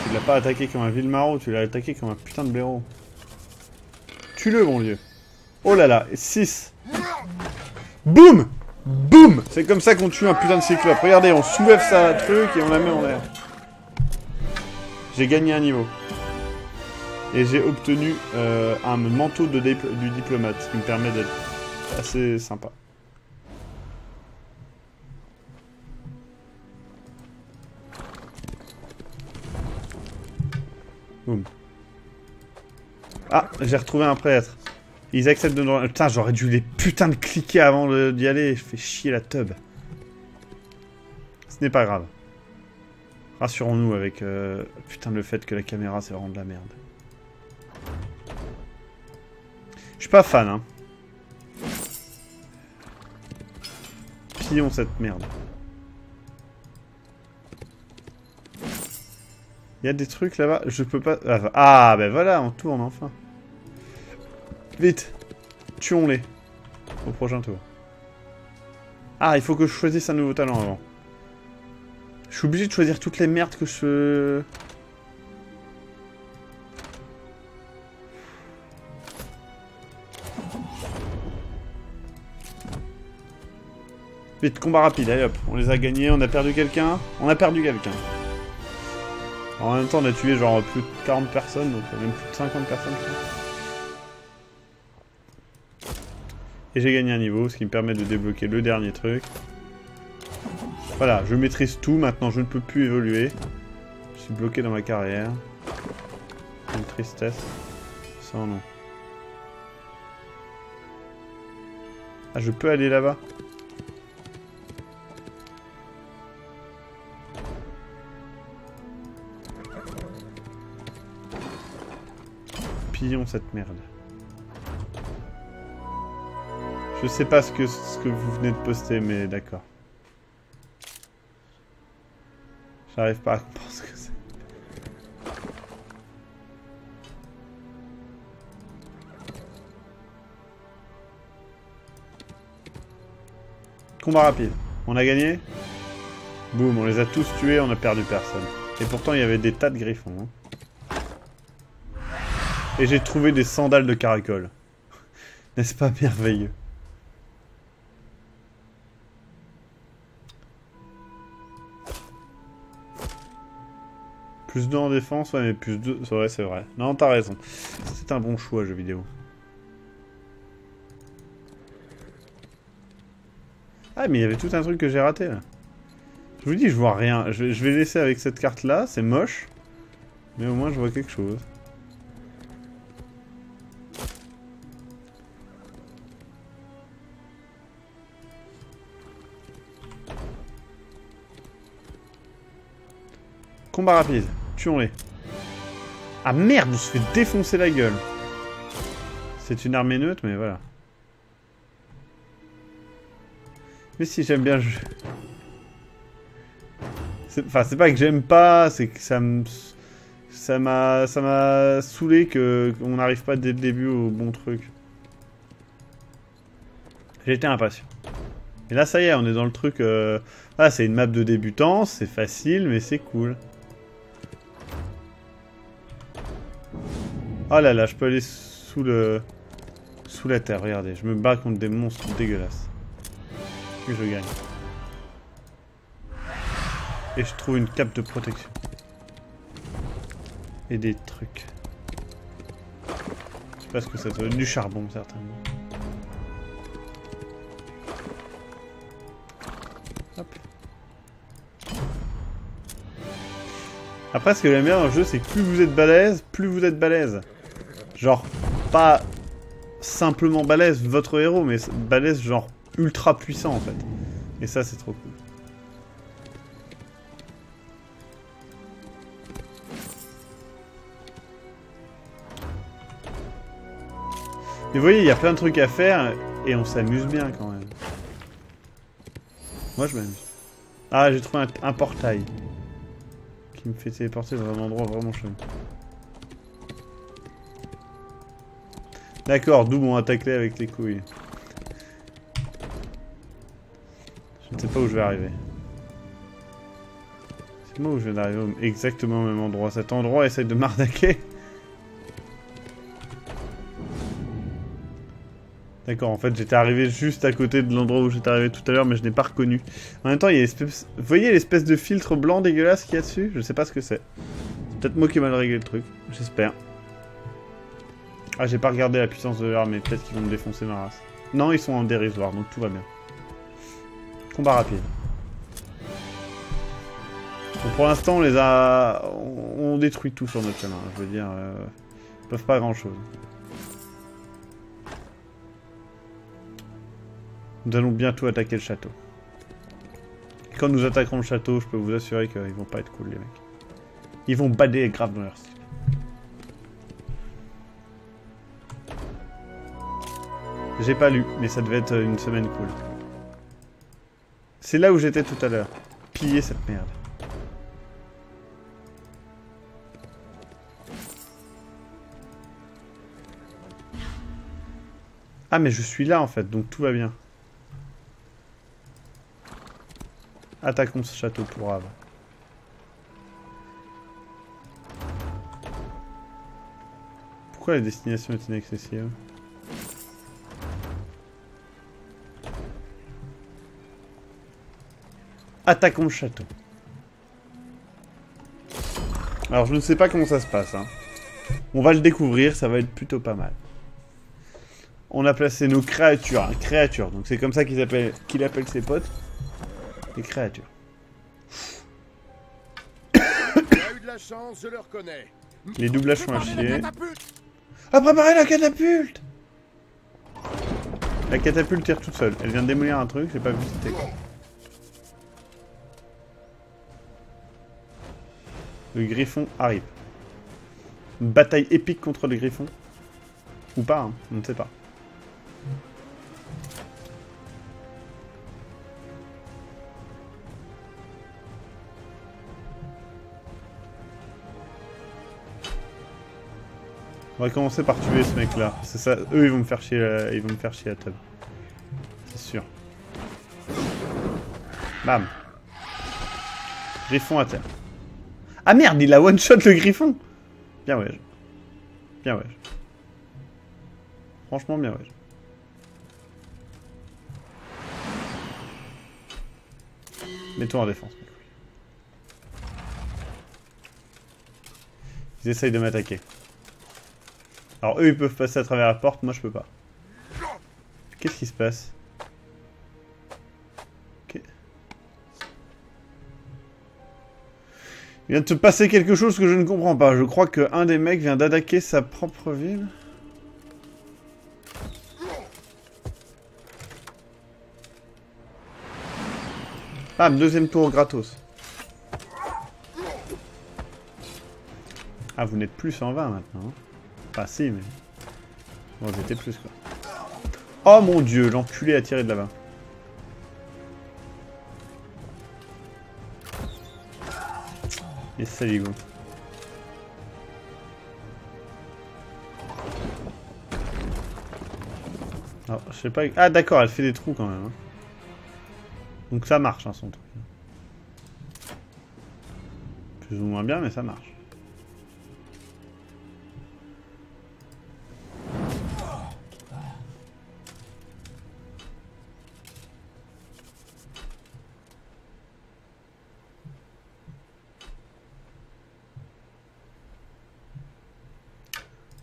Tu l'as pas attaqué comme un vil maraud, tu l'as attaqué comme un putain de blaireau. Tue-le, mon vieux. Oh là là, 6. Boum! Boum! C'est comme ça qu'on tue un putain de cyclope. Regardez, on soulève sa truc et on la met en l'air. J'ai gagné un niveau. Et j'ai obtenu un manteau du diplomate, ce qui me permet d'être assez sympa. Boum. Ah, j'ai retrouvé un prêtre. Ils acceptent de nous... Putain, j'aurais dû les putains de cliquer avant d'y aller. Je fais chier la tub. Ce n'est pas grave. Rassurons-nous avec... Putain, le fait que la caméra, c'est vraiment de la merde. Je suis pas fan, hein. Pillons cette merde. Il y a des trucs là-bas, je peux pas... Ah, ben voilà, on tourne enfin. Vite, tuons-les. Au prochain tour. Ah, il faut que je choisisse un nouveau talent avant. Je suis obligé de choisir toutes les merdes que je... Vite, combat rapide, allez hop, on les a gagnés, on a perdu quelqu'un. On a perdu quelqu'un. En même temps, on a tué genre plus de 40 personnes, donc même plus de 50 personnes. Et j'ai gagné un niveau, ce qui me permet de débloquer le dernier truc. Voilà, je maîtrise tout, maintenant je ne peux plus évoluer. Je suis bloqué dans ma carrière. Une tristesse. Sans nom. Ah, je peux aller là-bas? Pillons cette merde. Je sais pas ce que vous venez de poster, mais d'accord. J'arrive pas à comprendre ce que c'est. Combat rapide. On a gagné? Boum, on les a tous tués, on a perdu personne. Et pourtant, il y avait des tas de griffons. Hein. Et j'ai trouvé des sandales de caracol. N'est-ce pas merveilleux? Plus 2 en défense, ouais, mais plus 2... Ouais, c'est vrai. Non, t'as raison. C'est un bon choix, jeu vidéo. Ah, mais il y avait tout un truc que j'ai raté, là. Je vous dis, je vois rien. Je vais laisser avec cette carte-là. C'est moche. Mais au moins, je vois quelque chose. Combat rapide. Tuons-les. Ah merde, on se fait défoncer la gueule. C'est une armée neutre, mais voilà. Mais si, j'aime bien le jeu. Enfin, c'est pas que j'aime pas, c'est que ça m'a saoulé qu'on n'arrive pas dès le début au bon truc. J'étais impatient. Et là, ça y est, on est dans le truc... Ah, c'est une map de débutants, c'est facile, mais c'est cool. Oh là là, je peux aller sous la terre, regardez. Je me bats contre des monstres dégueulasses. Et je gagne. Et je trouve une cape de protection. Et des trucs. Je sais pas ce que ça doit être. Du charbon, certainement. Hop. Après, ce que j'aime bien dans le jeu, c'est que plus vous êtes balèze, plus vous êtes balèze. Genre, pas simplement balèze, votre héros, mais balèze genre ultra puissant, en fait. Et ça, c'est trop cool. Mais vous voyez, il y a plein de trucs à faire, et on s'amuse bien, quand même. Moi, je m'amuse. Ah, j'ai trouvé un portail. Qui me fait téléporter dans un endroit vraiment chelou. D'accord, d'où mon attaquer avec les couilles. Je ne sais pas où je vais arriver. C'est moi où je viens d'arriver exactement au même endroit. Cet endroit essaie de m'arnaquer. D'accord, en fait j'étais arrivé juste à côté de l'endroit où j'étais arrivé tout à l'heure, mais je n'ai pas reconnu. En même temps, il y a l'espèce... Vous voyez l'espèce de filtre blanc dégueulasse qu'il y a dessus? Je sais pas ce que c'est. C'est peut-être moi qui ai mal réglé le truc, j'espère. Ah, j'ai pas regardé la puissance de l'armée, peut-être qu'ils vont me défoncer ma race. Non, ils sont en dérisoire, donc tout va bien. Combat rapide. Donc pour l'instant, on détruit tout sur notre chemin. Je veux dire, ils peuvent pas grand chose. Nous allons bientôt attaquer le château. Et quand nous attaquerons le château, je peux vous assurer qu'ils vont pas être cool, les mecs. Ils vont bader grave dans leur style. J'ai pas lu, mais ça devait être une semaine cool. C'est là où j'étais tout à l'heure. Piller cette merde. Ah mais je suis là en fait, donc tout va bien. Attaquons ce château pour Rave. Pourquoi la destination est inaccessible? Attaquons le château. Alors je ne sais pas comment ça se passe. Hein. On va le découvrir, ça va être plutôt pas mal. On a placé nos créatures. Hein, créatures, donc c'est comme ça qu'il appelle ses potes. Des créatures. Eu de la chance, je le reconnais. Les doublages sont à chier. Ah, préparez la catapulte! La catapulte tire toute seule. Elle vient de démolir un truc, j'ai pas vu c'était quoi. Le griffon arrive. Une bataille épique contre le griffon. Ou pas, hein, on ne sait pas. On va commencer par tuer ce mec là. C'est ça. Eux ils vont me faire chier à tub. C'est sûr. Bam. Griffon à terre. Ah merde, il a one shot le griffon. Bien ouais. Bien ouais. Franchement bien ouais. Mets-toi en défense. Ils essayent de m'attaquer. Alors eux ils peuvent passer à travers la porte, moi je peux pas. Qu'est-ce qui se passe? Ok. Il vient de se passer quelque chose que je ne comprends pas. Je crois qu'un des mecs vient d'attaquer sa propre ville. Ah, deuxième tour gratos. Ah, vous n'êtes plus 120 maintenant. Hein. Enfin, si, mais... Bon, j'étais plus, quoi. Oh mon dieu, l'enculé a tiré de là-bas. Et salut, go. Alors, je sais pas... Ah, d'accord, elle fait des trous, quand même. Hein. Donc ça marche, hein, son truc. Plus ou moins bien, mais ça marche.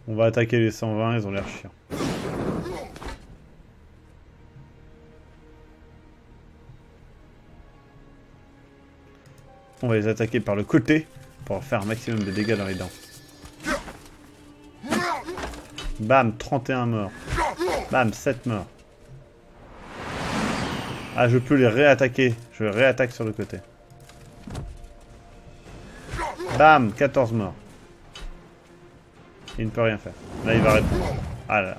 On va attaquer les 120, ils ont l'air chiants. On va les attaquer par le côté pour faire un maximum de dégâts dans les dents. Bam, 31 morts. Bam, 7 morts. Ah, je peux les réattaquer. Je réattaque sur le côté. Bam, 14 morts. Il ne peut rien faire. Là, il va répondre. Ah là là.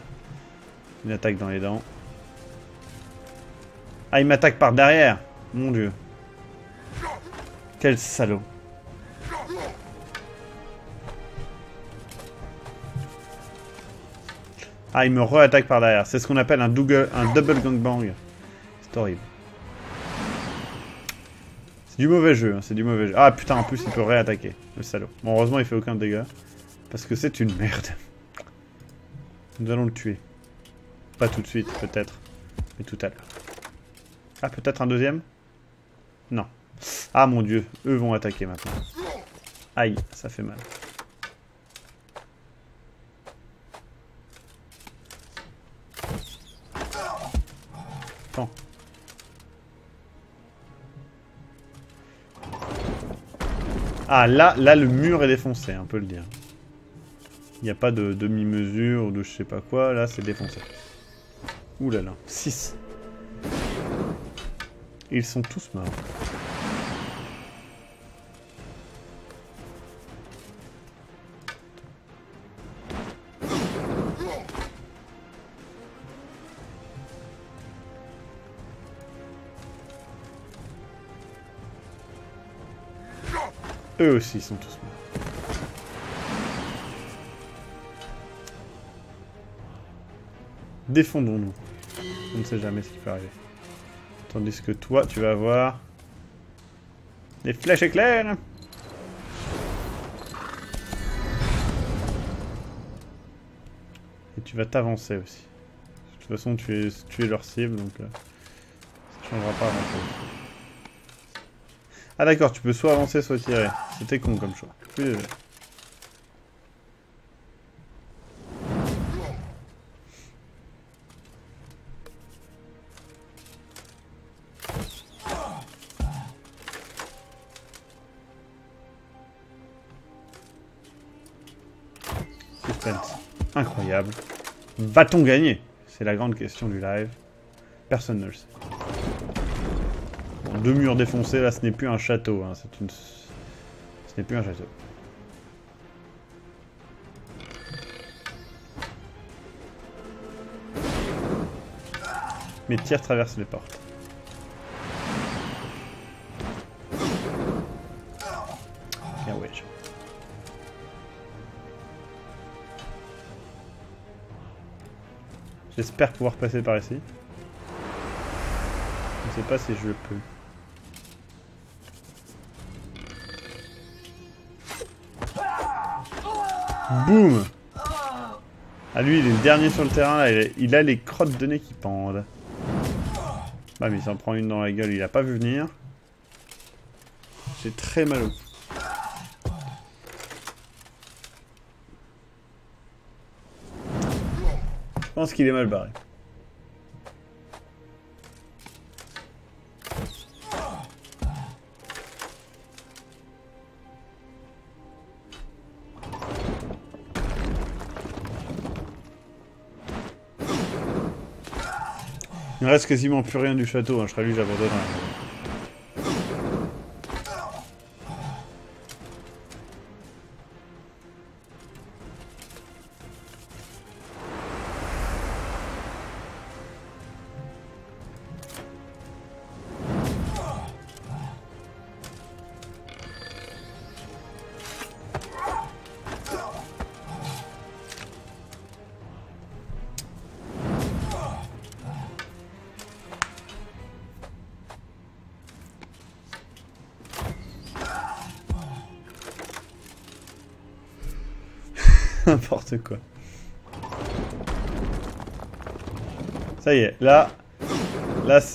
Une attaque dans les dents. Ah, il m'attaque par derrière. Mon dieu. Quel salaud. Ah, il me re-attaque par derrière. C'est ce qu'on appelle un double gangbang. C'est horrible. C'est du mauvais jeu, hein, c'est du mauvais jeu. Ah putain, en plus il peut réattaquer, le salaud. Bon, heureusement il fait aucun dégât. Parce que c'est une merde. Nous allons le tuer. Pas tout de suite, peut-être. Mais tout à l'heure. Ah, peut-être un deuxième? Non. Ah mon dieu, eux vont attaquer maintenant. Aïe, ça fait mal. Attends. Ah, là, le mur est défoncé, on peut le dire. Il n'y a pas de demi-mesure ou de je sais pas quoi, là, c'est défoncé. Ouh là là, 6. Ils sont tous morts. Eux aussi sont tous morts. Défendons-nous. On ne sait jamais ce qui peut arriver. Tandis que toi, tu vas avoir des flèches éclairs. Et tu vas t'avancer aussi. De toute façon, tu es leur cible, donc ça ne changera pas grand-chose. Ah d'accord, tu peux soit avancer, soit tirer. C'était con comme choix. Je suis désolé. Suspense. Incroyable. Va-t-on gagner? C'est la grande question du live. Personne ne le sait. Bon, 2 murs défoncés, là, ce n'est plus un château. Hein. Ce n'est plus un château. Mes tirs traversent les portes. Bien ouais. J'espère pouvoir passer par ici. Je ne sais pas si je peux. Boum! Ah lui, il est le dernier sur le terrain, là. Il a les crottes de nez qui pendent. Bah mais il s'en prend une dans la gueule, il a pas vu venir. J'ai très mal au cou. Je pense qu'il est mal barré. Il ne reste quasiment plus rien du château, hein. Je serais lui, j'abandonnerais. N'importe quoi. Ça y est, là,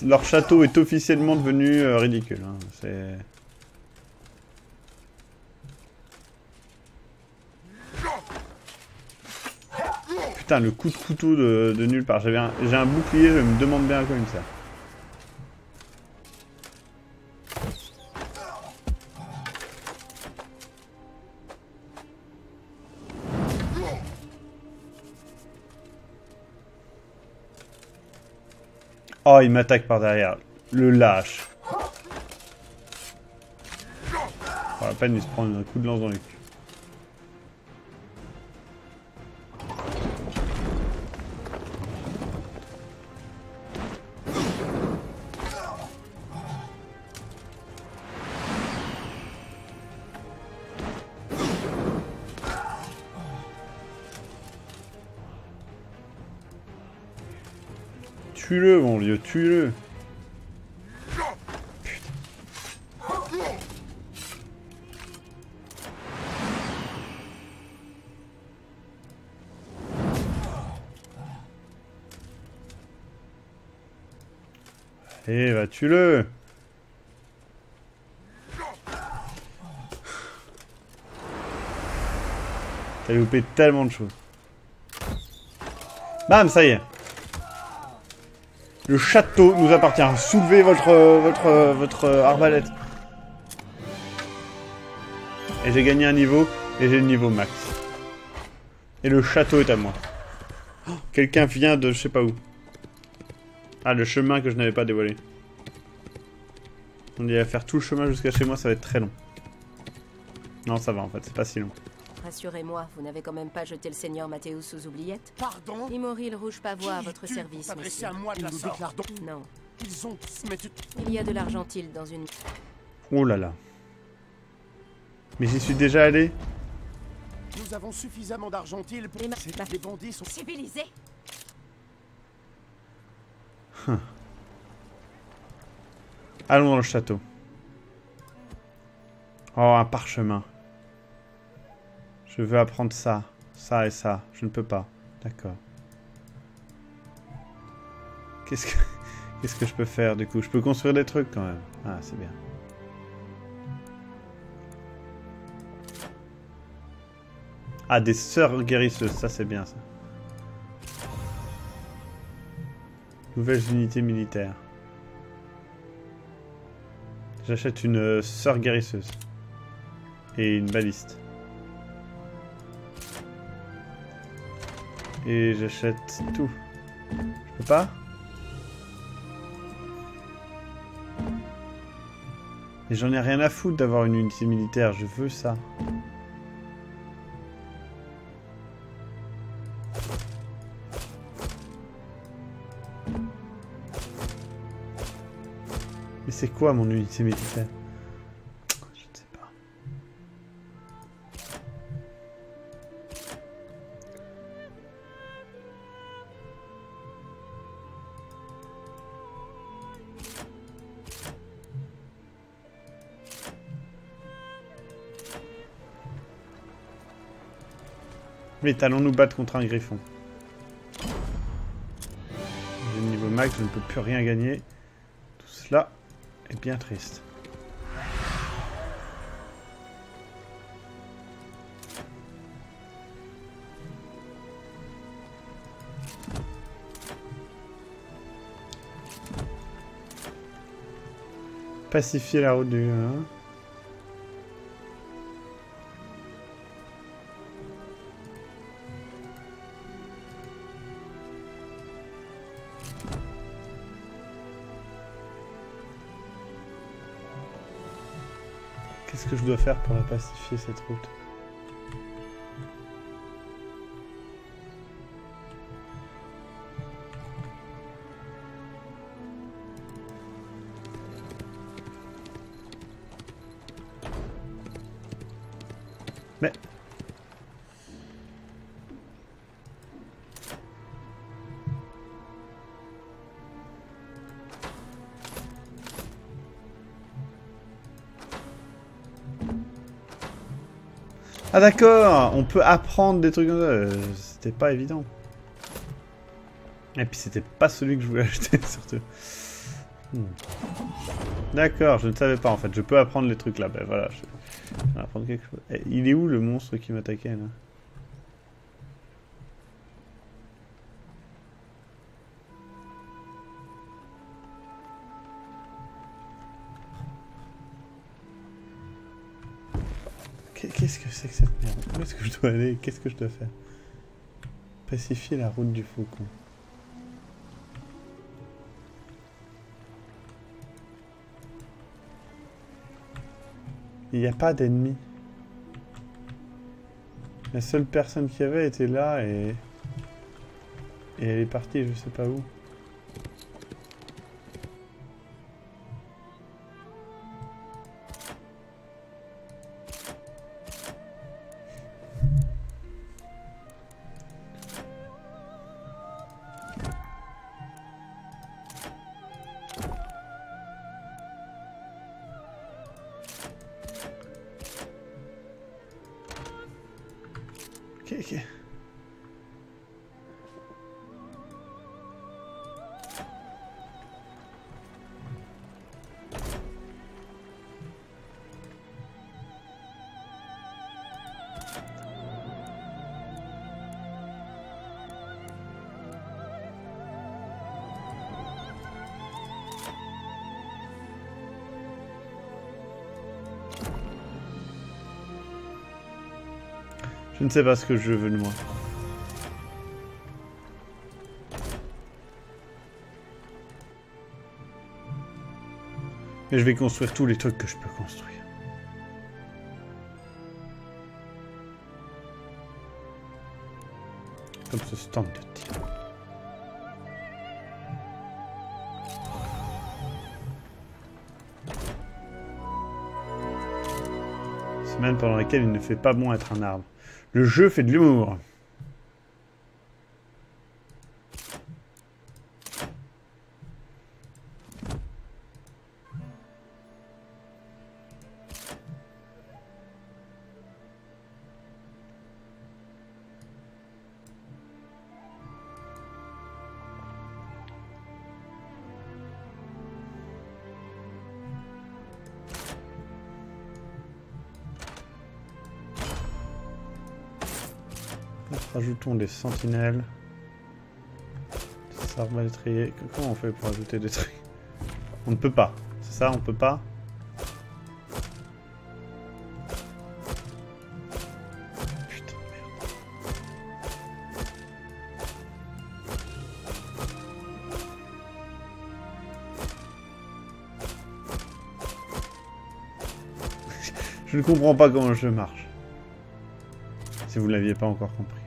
leur château est officiellement devenu ridicule. Hein. C'est... Putain, le coup de couteau de nulle part. J'ai un bouclier, je me demande bien à quoi il me sert. Oh, il m'attaque par derrière. Le lâche. Pas la peine de se prendre un coup de lance dans le cul. Tue-le, mon vieux, tue-le. Eh, va, tue-le. T'as loupé tellement de choses. Bam, ça y est. Le château nous appartient. Soulevez votre arbalète. Et j'ai gagné un niveau, et j'ai le niveau max. Et le château est à moi. Oh, quelqu'un vient de je sais pas où. Ah, le chemin que je n'avais pas dévoilé. On y va faire tout le chemin jusqu'à chez moi, ça va être très long. Non, ça va en fait, c'est pas si long. Rassurez-moi, vous n'avez quand même pas jeté le seigneur Mathéus sous oubliette? Pardon? Imoril Rouge-Pavois à votre Qui service, s'adresser monsieur. à moi de la sorte. Non. Ils ont... Mais tu... Il y a de l'argentil dans une... Oh là là. Mais j'y suis déjà allé. Nous avons suffisamment d'argentile pour... Les bandits sont... Civilisés. Allons dans le château. Oh, un parchemin. Je veux apprendre ça. Ça et ça. Je ne peux pas. D'accord. Qu'est-ce que je peux faire du coup? Je peux construire des trucs quand même. Ah, c'est bien. Ah, des sœurs guérisseuses. Ça, c'est bien ça. Nouvelles unités militaires. J'achète une sœur guérisseuse. Et une baliste. Et j'achète tout. Je peux pas? Mais j'en ai rien à foutre d'avoir une unité militaire. Je veux ça. Mais c'est quoi mon unité militaire? Je ne sais pas. Mais allons nous battre contre un griffon. J'ai le niveau max, je ne peux plus rien gagner. Tout cela est bien triste. Pacifier la route du... Hein. Qu'est-ce que je dois faire pour la pacifier cette route? Mais... Ah d'accord, on peut apprendre des trucs comme ça, c'était pas évident. Et puis c'était pas celui que je voulais acheter surtout. D'accord, je ne savais pas en fait, je peux apprendre les trucs là, ben voilà, je vais apprendre quelque chose. Et il est où le monstre qui m'attaquait là? Qu'est-ce que c'est que cette merde? Où est-ce que je dois aller? Qu'est-ce que je dois faire? Pacifier la route du faucon. Il n'y a pas d'ennemis. La seule personne qui avait était là et elle est partie je sais pas où. Ok. Je ne sais pas ce que je veux de moi. Mais je vais construire tous les trucs que je peux construire. Comme ce stand de tir. Semaine pendant laquelle il ne fait pas bon être un arbre. Le jeu fait de l'humour. Rajoutons des sentinelles. Des arbalétriers. Comment on fait pour ajouter des trucs? On ne peut pas. C'est ça, on peut pas. Putain, merde. Je ne comprends pas comment le jeu marche. Si vous ne l'aviez pas encore compris.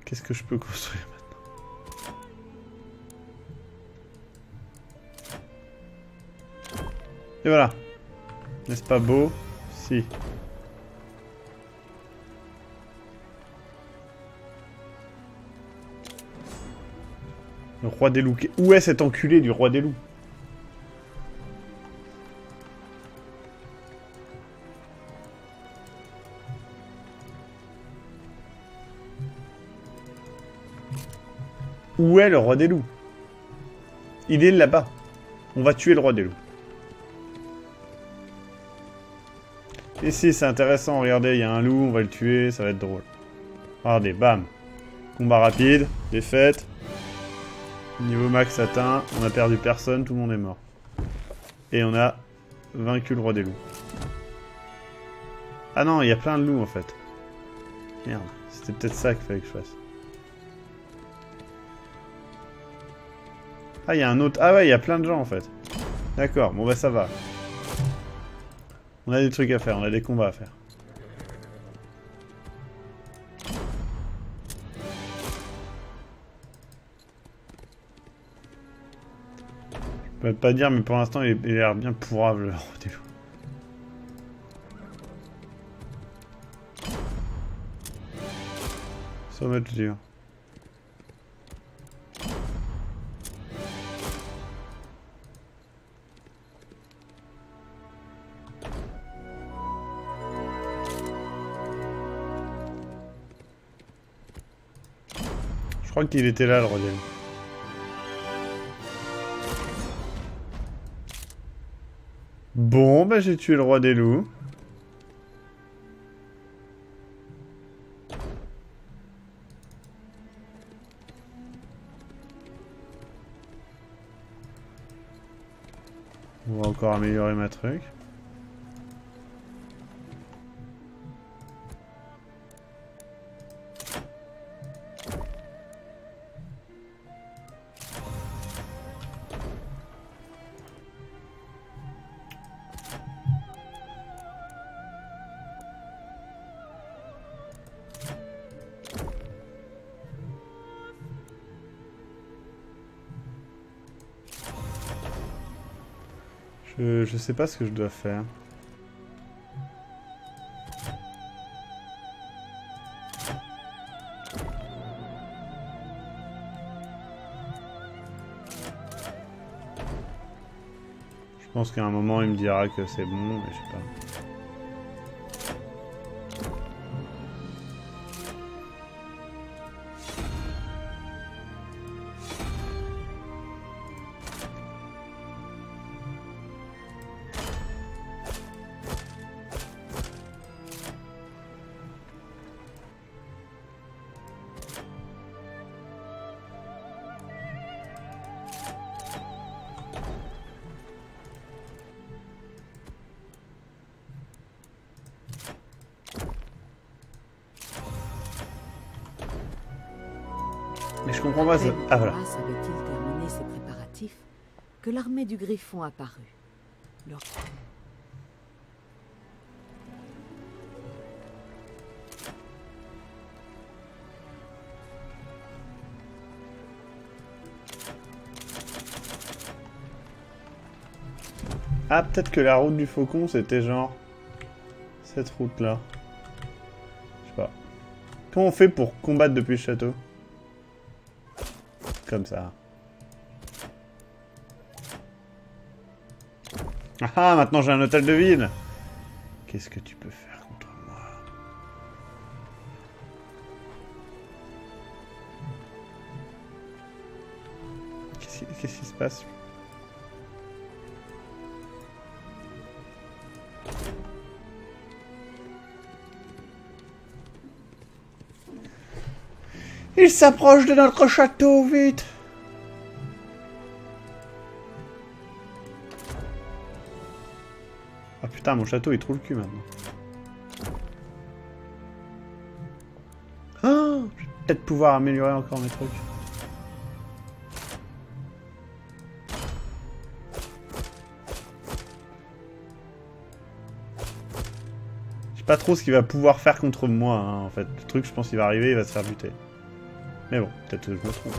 Qu'est-ce que je peux construire maintenant? Et voilà. N'est-ce pas beau? Si. Le roi des loups. Où est cet enculé du roi des loups? Où est le roi des loups? Il est là-bas. On va tuer le roi des loups. Et si, c'est intéressant. Regardez, il y a un loup, on va le tuer, ça va être drôle. Regardez, bam. Combat rapide, défaite. Niveau max atteint, on a perdu personne, tout le monde est mort. Et on a vaincu le roi des loups. Ah non, il y a plein de loups en fait. Merde, c'était peut-être ça qu'il fallait que je fasse. Ah, il y a un autre... Ah ouais, il y a plein de gens en fait. D'accord, bon bah ça va. On a des trucs à faire, on a des combats à faire. Je peux pas dire, mais pour l'instant, il a l'air bien pourrave, le roi des loups. Ça va être dur. Je crois qu'il était là, le roi des loups. Bon, bah j'ai tué le roi des loups. On va encore améliorer ma truc. Je sais pas ce que je dois faire. Je pense qu'à un moment il me dira que c'est bon, mais je sais pas. Mais je comprends pas ça. Ah voilà. avait-il terminé ses préparatifs que l'armée du Griffon apparut. Leur... Ah, peut-être que la route du Faucon, c'était genre... cette route-là. Je sais pas. Comment on fait pour combattre depuis le château? Comme ça. Ah, maintenant j'ai un hôtel de ville. Qu'est-ce que tu peux faire contre moi? Qu'est-ce qui se passe? Il s'approche de notre château, vite! Ah putain, mon château il trouve le cul maintenant. Ah, je vais peut-être pouvoir améliorer encore mes trucs. Je sais pas trop ce qu'il va pouvoir faire contre moi, hein, en fait. Le truc, je pense qu'il va arriver, il va se faire buter. Mais bon, peut-être que je me trompe.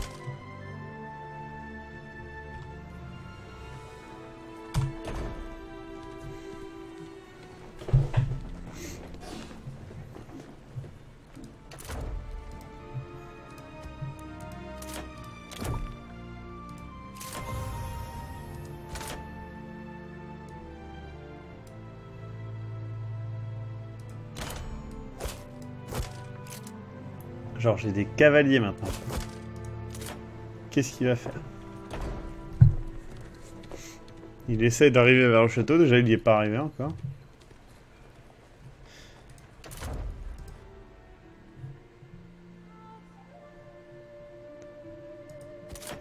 Genre, j'ai des cavaliers maintenant. Qu'est-ce qu'il va faire? Il essaie d'arriver vers le château. Déjà, il n'y est pas arrivé encore.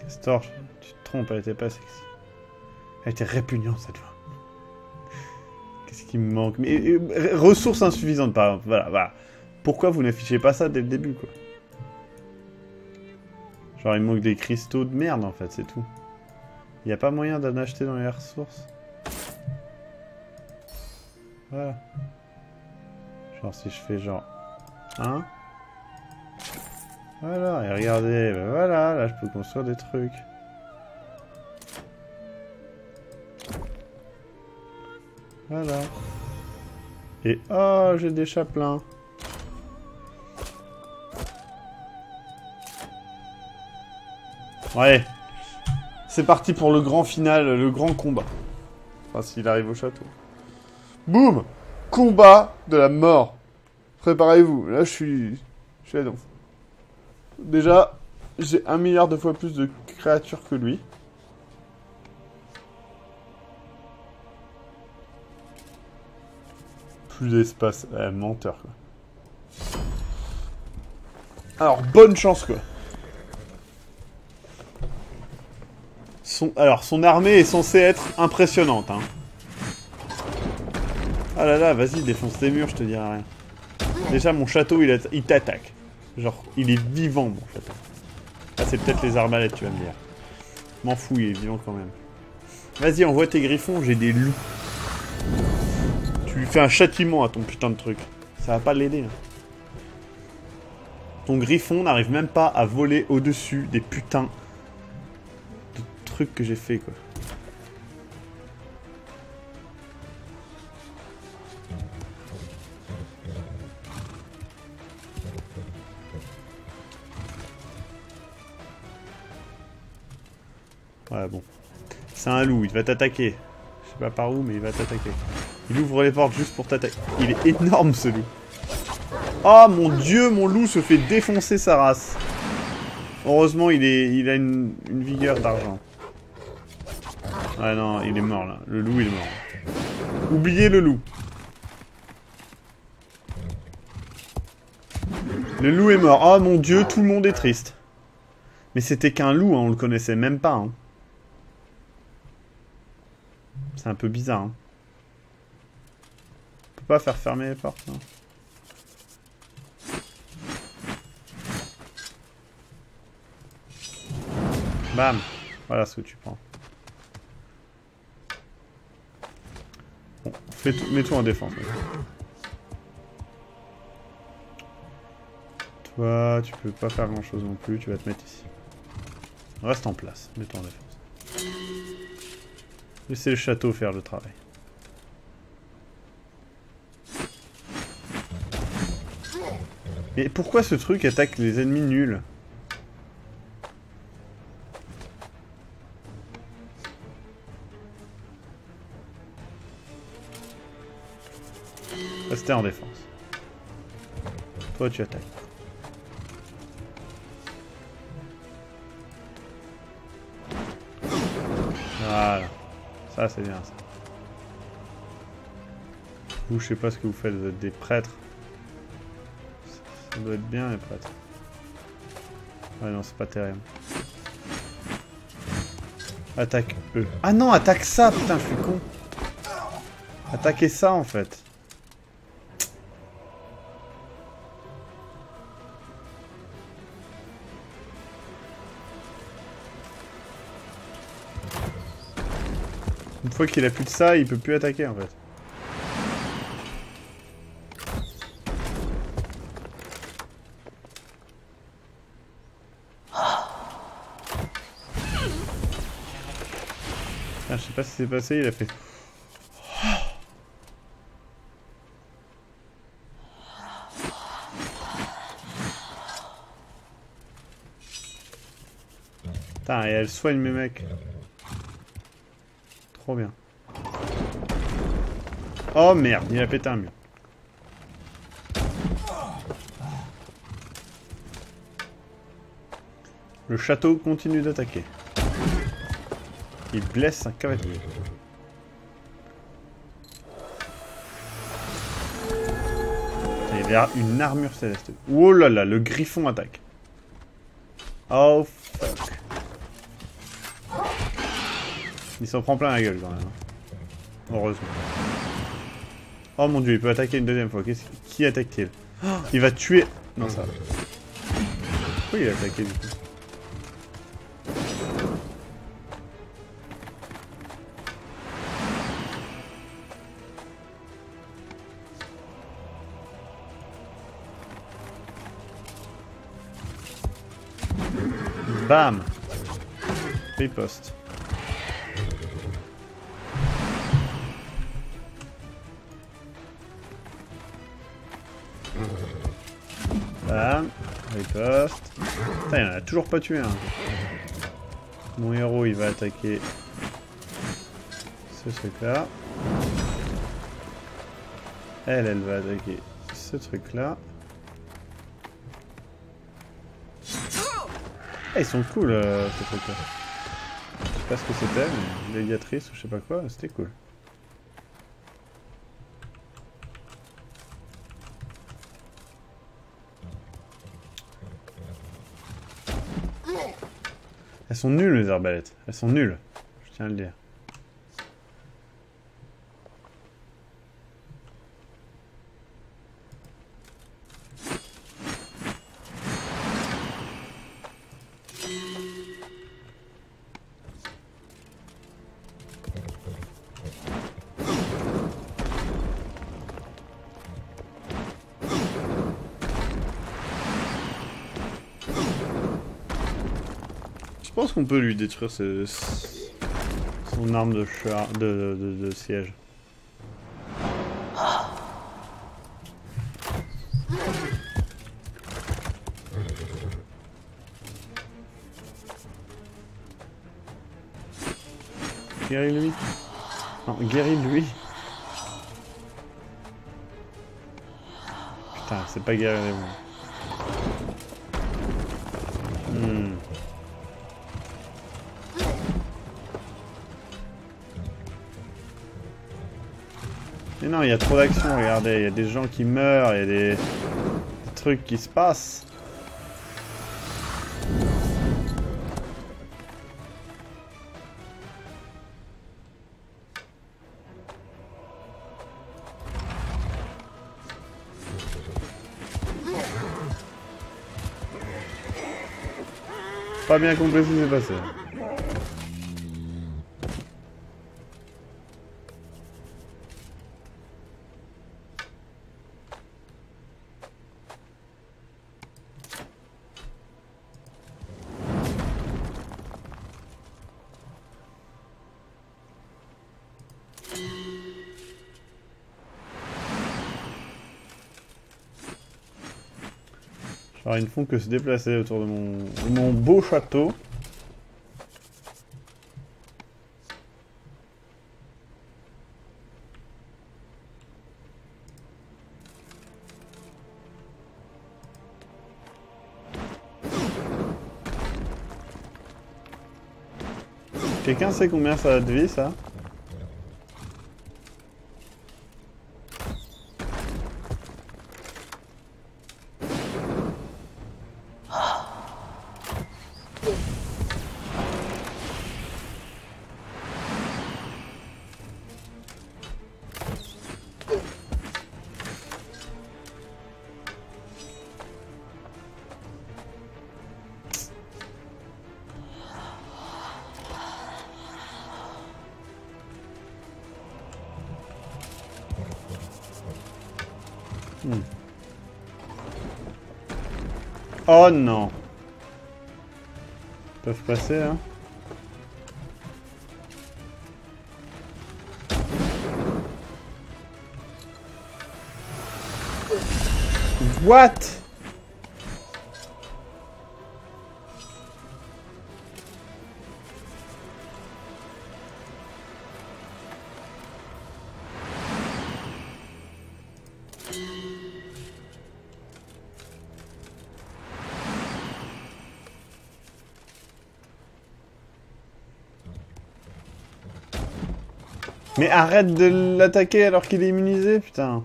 Castor, tu te trompes, elle était pas sexy. Elle était répugnante cette fois. Qu'est-ce qui me manque? Mais ressources insuffisantes, par exemple. Voilà, voilà. Pourquoi vous n'affichez pas ça dès le début, quoi? Genre, il manque des cristaux de merde, en fait, c'est tout. Il n'y a pas moyen d'en acheter dans les ressources. Voilà. Genre, si je fais genre... 1. Voilà, et regardez, ben voilà, là, je peux construire des trucs. Voilà. Et oh, j'ai des chapelains. Ouais. C'est parti pour le grand final, le grand combat. Enfin, s'il arrive au château. Boum! Combat de la mort. Préparez-vous. Là, je suis à donf. Déjà, j'ai 1 milliard de fois plus de créatures que lui. Plus d'espace. Menteur, quoi. Alors, bonne chance, quoi. Alors, son armée est censée être impressionnante, hein. Ah là là, vas-y, défonce tes murs, je te dirai rien. Déjà, mon château, il t'attaque. Genre, il est vivant, mon château. Ah, c'est peut-être les arbalètes, tu vas me dire. M'en fous, il est vivant quand même. Vas-y, envoie tes griffons, j'ai des loups. Tu lui fais un châtiment à ton putain de truc. Ça va pas l'aider, hein. Ton griffon n'arrive même pas à voler au-dessus des putains de trucs que j'ai fait, quoi. Ouais, bon. C'est un loup, il va t'attaquer. Je sais pas par où, mais il va t'attaquer. Il ouvre les portes juste pour t'attaquer. Il est énorme, ce loup. Oh mon dieu, mon loup se fait défoncer sa race. Heureusement, il a une vigueur d'argent. Ah non, il est mort, là. Le loup, il est mort. Oubliez le loup. Le loup est mort. Oh mon dieu, tout le monde est triste. Mais c'était qu'un loup, hein, on le connaissait même pas, hein. C'est un peu bizarre, hein. On peut pas faire fermer les portes, hein. Bam. Voilà ce que tu prends. Bon, mets-toi en défense. Toi, tu peux pas faire grand chose non plus, tu vas te mettre ici. Reste en place, mets-toi en défense. Laissez le château faire le travail. Et pourquoi ce truc attaque les ennemis nuls? Restez en défense. Toi, tu attaques. Voilà. Ça, c'est bien, ça. Vous, je sais pas ce que vous faites, vous êtes des prêtres. Ça doit être bien, les prêtres. Ouais, non, c'est pas terrible. Attaque eux. Ah non, attaque ça, putain, je suis con. Attaquez ça, en fait. Une fois qu'il a plus de ça, il peut plus attaquer en fait. Ah, je sais pas ce qui s'est passé, il a fait... Putain, et elle soigne mes mecs. Trop bien. Oh merde, il a pété un mur. Le château continue d'attaquer. Il blesse un cavalier. Il y a une armure céleste. Oh là là, le griffon attaque. Oh fuck. Il s'en prend plein la gueule quand même. Heureusement. Oh mon dieu, il peut attaquer une deuxième fois. Qui attaque-t-il? Il va tuer... Non, ça va. Pourquoi il a attaqué du coup? Bam! Riposte. Bam, riposte. Putain, il en a toujours pas tué un. Mon héros, il va attaquer ce truc-là. Elle va attaquer ce truc-là. Ah, ils sont cool, ces trucs-là. Je sais pas ce que c'était, mais légatrice ou je sais pas quoi, c'était cool. Elles sont nulles les arbalètes, elles sont nulles, je tiens à le dire. Je pense qu'on peut lui détruire son arme de siège. Guéris-lui. Non, guéris-lui. Putain, c'est pas guérir-lui. Mais non, il y a trop d'action, regardez, il y a des gens qui meurent, il y a des trucs qui se passent. Pas bien compris ce qui s'est passé. Genre ils ne font que se déplacer autour de mon beau château. Quelqu'un sait combien ça a de vie, ça? Oh non. Ils peuvent passer, hein. What? Mais arrête de l'attaquer alors qu'il est immunisé, putain.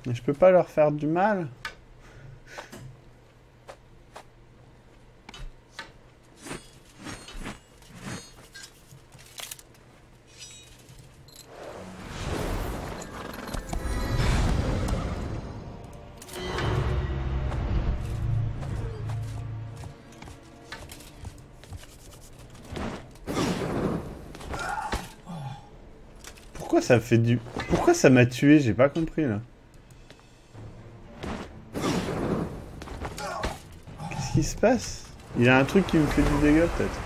Mais je peux pas leur faire du mal. Pourquoi ça fait du... Pourquoi ça m'a tué? J'ai pas compris, là. Qu'est-ce qui se passe? Il y a un truc qui me fait du dégât, peut-être.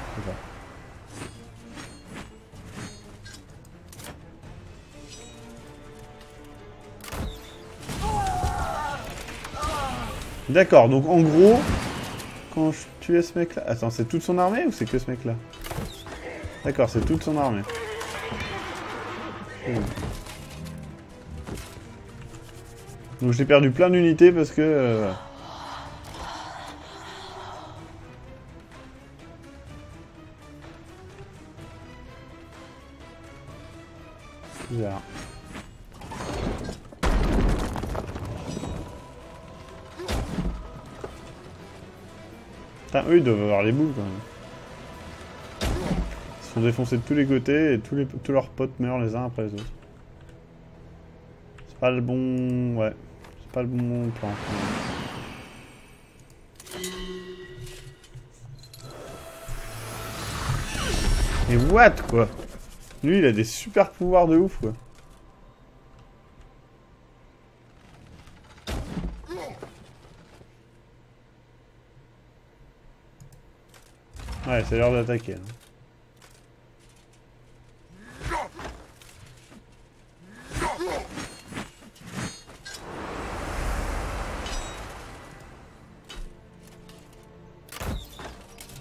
D'accord, donc en gros, quand je tuais ce mec-là... Attends, c'est toute son armée ou c'est que ce mec-là? D'accord, c'est toute son armée. Donc j'ai perdu plein d'unités parce que... Bizarre. Putain, eux ils doivent avoir les boules quand même. Ils se font défoncer de tous les côtés et tous leurs potes meurent les uns après les autres. C'est pas le bon... Ouais. C'est pas le bon plan. Mais what quoi? Lui il a des super pouvoirs de ouf quoi. Ouais, c'est l'heure d'attaquer. Hein.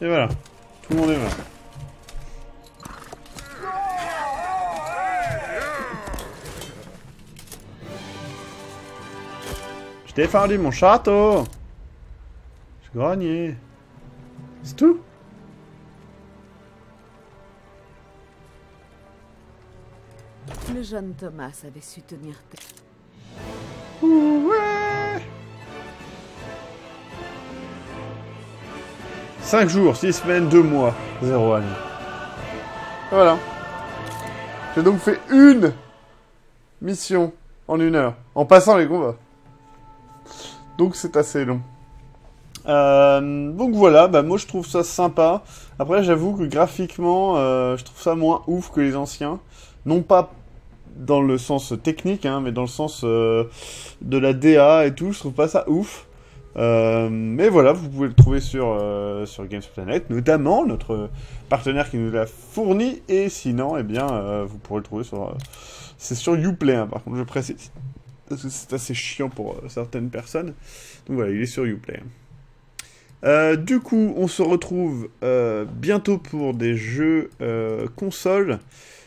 Et voilà, tout le monde est mort. J'ai défendu mon château. J'ai gagné. C'est tout? Le jeune Thomas avait su tenir tête. Ouais. 5 jours, 6 semaines, 2 mois, 0 année. Voilà. J'ai donc fait une mission en 1 heure, en passant les combats. Donc c'est assez long. Donc voilà, bah moi je trouve ça sympa. Après j'avoue que graphiquement, je trouve ça moins ouf que les anciens. Non pas dans le sens technique, hein, mais dans le sens de la DA et tout, je trouve pas ça ouf. Mais voilà, vous pouvez le trouver sur Games Planet, notamment notre partenaire qui nous l'a fourni. Et sinon, eh bien, vous pourrez le trouver sur... c'est sur Uplay, hein, par contre, je précise. Parce que c'est assez chiant pour certaines personnes. Donc voilà, il est sur Uplay. Du coup, on se retrouve bientôt pour des jeux consoles.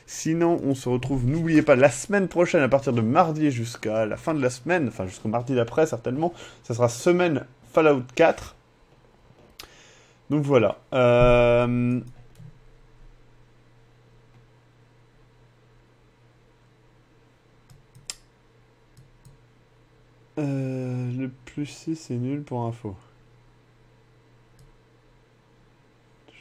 Sinon, on se retrouve, n'oubliez pas, la semaine prochaine, à partir de mardi jusqu'à la fin de la semaine, enfin jusqu'au mardi d'après certainement, ça sera semaine Fallout 4. Donc voilà. Le plus 6 c'est nul pour info.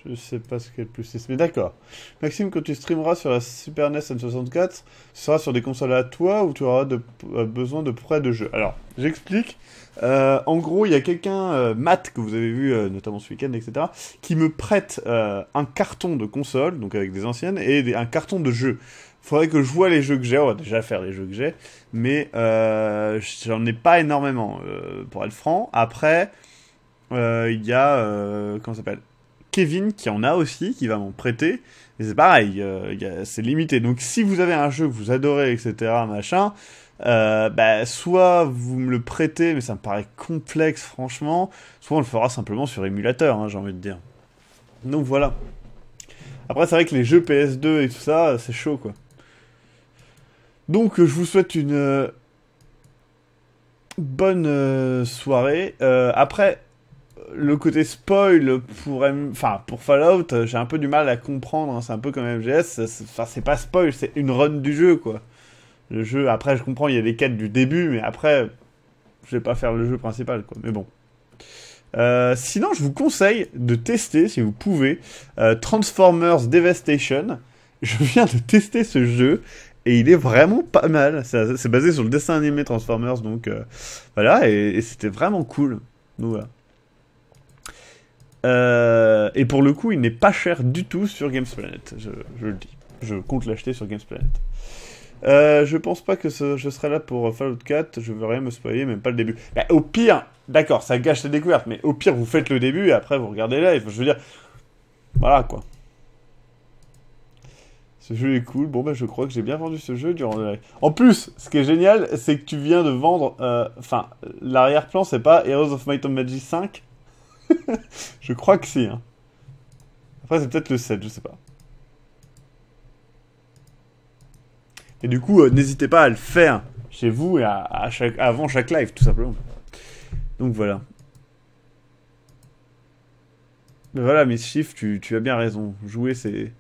Je sais pas ce qu'est le plus 6, mais d'accord. Maxime, quand tu streameras sur la Super NES N64, ce sera sur des consoles à toi ou tu auras besoin de prêts de jeux? Alors, j'explique. En gros, il y a quelqu'un, Matt, que vous avez vu notamment ce week-end, etc., qui me prête un carton de console, donc avec des anciennes, et un carton de jeux. Faudrait que je vois les jeux que j'ai, on va déjà faire les jeux que j'ai, mais j'en ai pas énormément, pour être franc. Après, il y a, comment ça s'appelle, Kevin qui en a aussi, qui va m'en prêter, et c'est pareil, c'est limité. Donc si vous avez un jeu que vous adorez, etc., machin, soit vous me le prêtez, mais ça me paraît complexe franchement, soit on le fera simplement sur émulateur, hein, j'ai envie de dire. Donc voilà. Après c'est vrai que les jeux PS2 et tout ça, c'est chaud quoi. Donc je vous souhaite une bonne soirée. Après, le côté spoil pour Fallout, j'ai un peu du mal à comprendre, hein, c'est un peu comme MGS, c'est pas spoil, c'est une run du jeu quoi. Le jeu, après je comprends, il y a des quêtes du début, mais après, je vais pas faire le jeu principal quoi, mais bon. Sinon, je vous conseille de tester, si vous pouvez, Transformers Devastation. Je viens de tester ce jeu, et il est vraiment pas mal. C'est basé sur le dessin animé Transformers, donc voilà, et c'était vraiment cool. Donc voilà. Et pour le coup, il n'est pas cher du tout sur Games Planet, je le dis. Je compte l'acheter sur Games Planet. Je pense pas que je serai là pour Fallout 4, je veux rien me spoiler, même pas le début. Bah, au pire, d'accord, ça gâche la découverte, mais au pire, vous faites le début et après vous regardez live. Je veux dire, voilà quoi. Ce jeu est cool. Bon, je crois que j'ai bien vendu ce jeu durant le live. En plus, ce qui est génial, c'est que tu viens de vendre... l'arrière-plan, c'est pas Heroes of Might and Magic 5 ? Je crois que si. Hein. Après, c'est peut-être le 7, je sais pas. Et du coup, n'hésitez pas à le faire chez vous et avant chaque live, tout simplement. Donc voilà. Mais voilà, Mischief, tu as bien raison. Jouer, c'est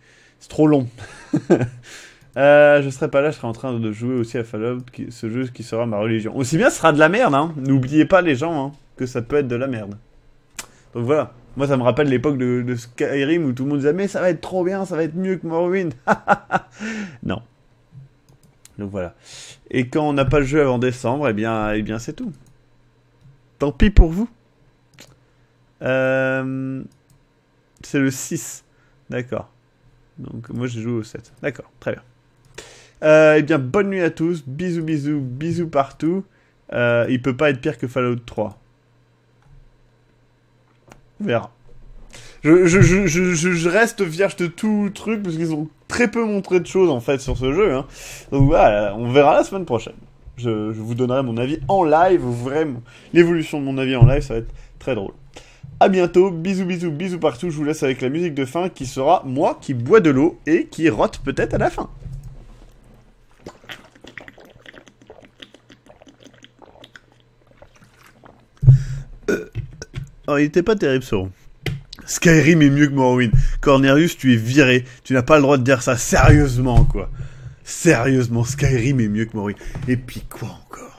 trop long. Je serai pas là, je serai en train de jouer aussi à Fallout, ce jeu qui sera ma religion. Aussi bien, ce sera de la merde, hein. N'oubliez pas les gens, hein, que ça peut être de la merde. Donc voilà. Moi, ça me rappelle l'époque de Skyrim où tout le monde disait « Mais ça va être trop bien, ça va être mieux que Morrowind !» Non. Donc voilà. Et quand on n'a pas le jeu avant décembre, eh bien c'est tout. Tant pis pour vous. C'est le 6. D'accord. Donc moi j'ai joué au 7. D'accord, très bien. Eh bien, bonne nuit à tous. Bisous, bisous, bisous partout. Il peut pas être pire que Fallout 3. On verra. Je reste vierge de tout truc parce qu'ils ont très peu montré de choses en fait sur ce jeu. Hein. Donc voilà, on verra la semaine prochaine. Je vous donnerai mon avis en live. Vous verrez l'évolution de mon avis en live, ça va être très drôle. A bientôt, bisous, bisous, bisous partout. Je vous laisse avec la musique de fin qui sera moi qui bois de l'eau et qui rote peut-être à la fin. Oh, il était pas terrible ce rond. Skyrim est mieux que Morrowind. Cornelius, tu es viré. Tu n'as pas le droit de dire ça sérieusement, quoi. Sérieusement, Skyrim est mieux que Morrowind. Et puis quoi encore ?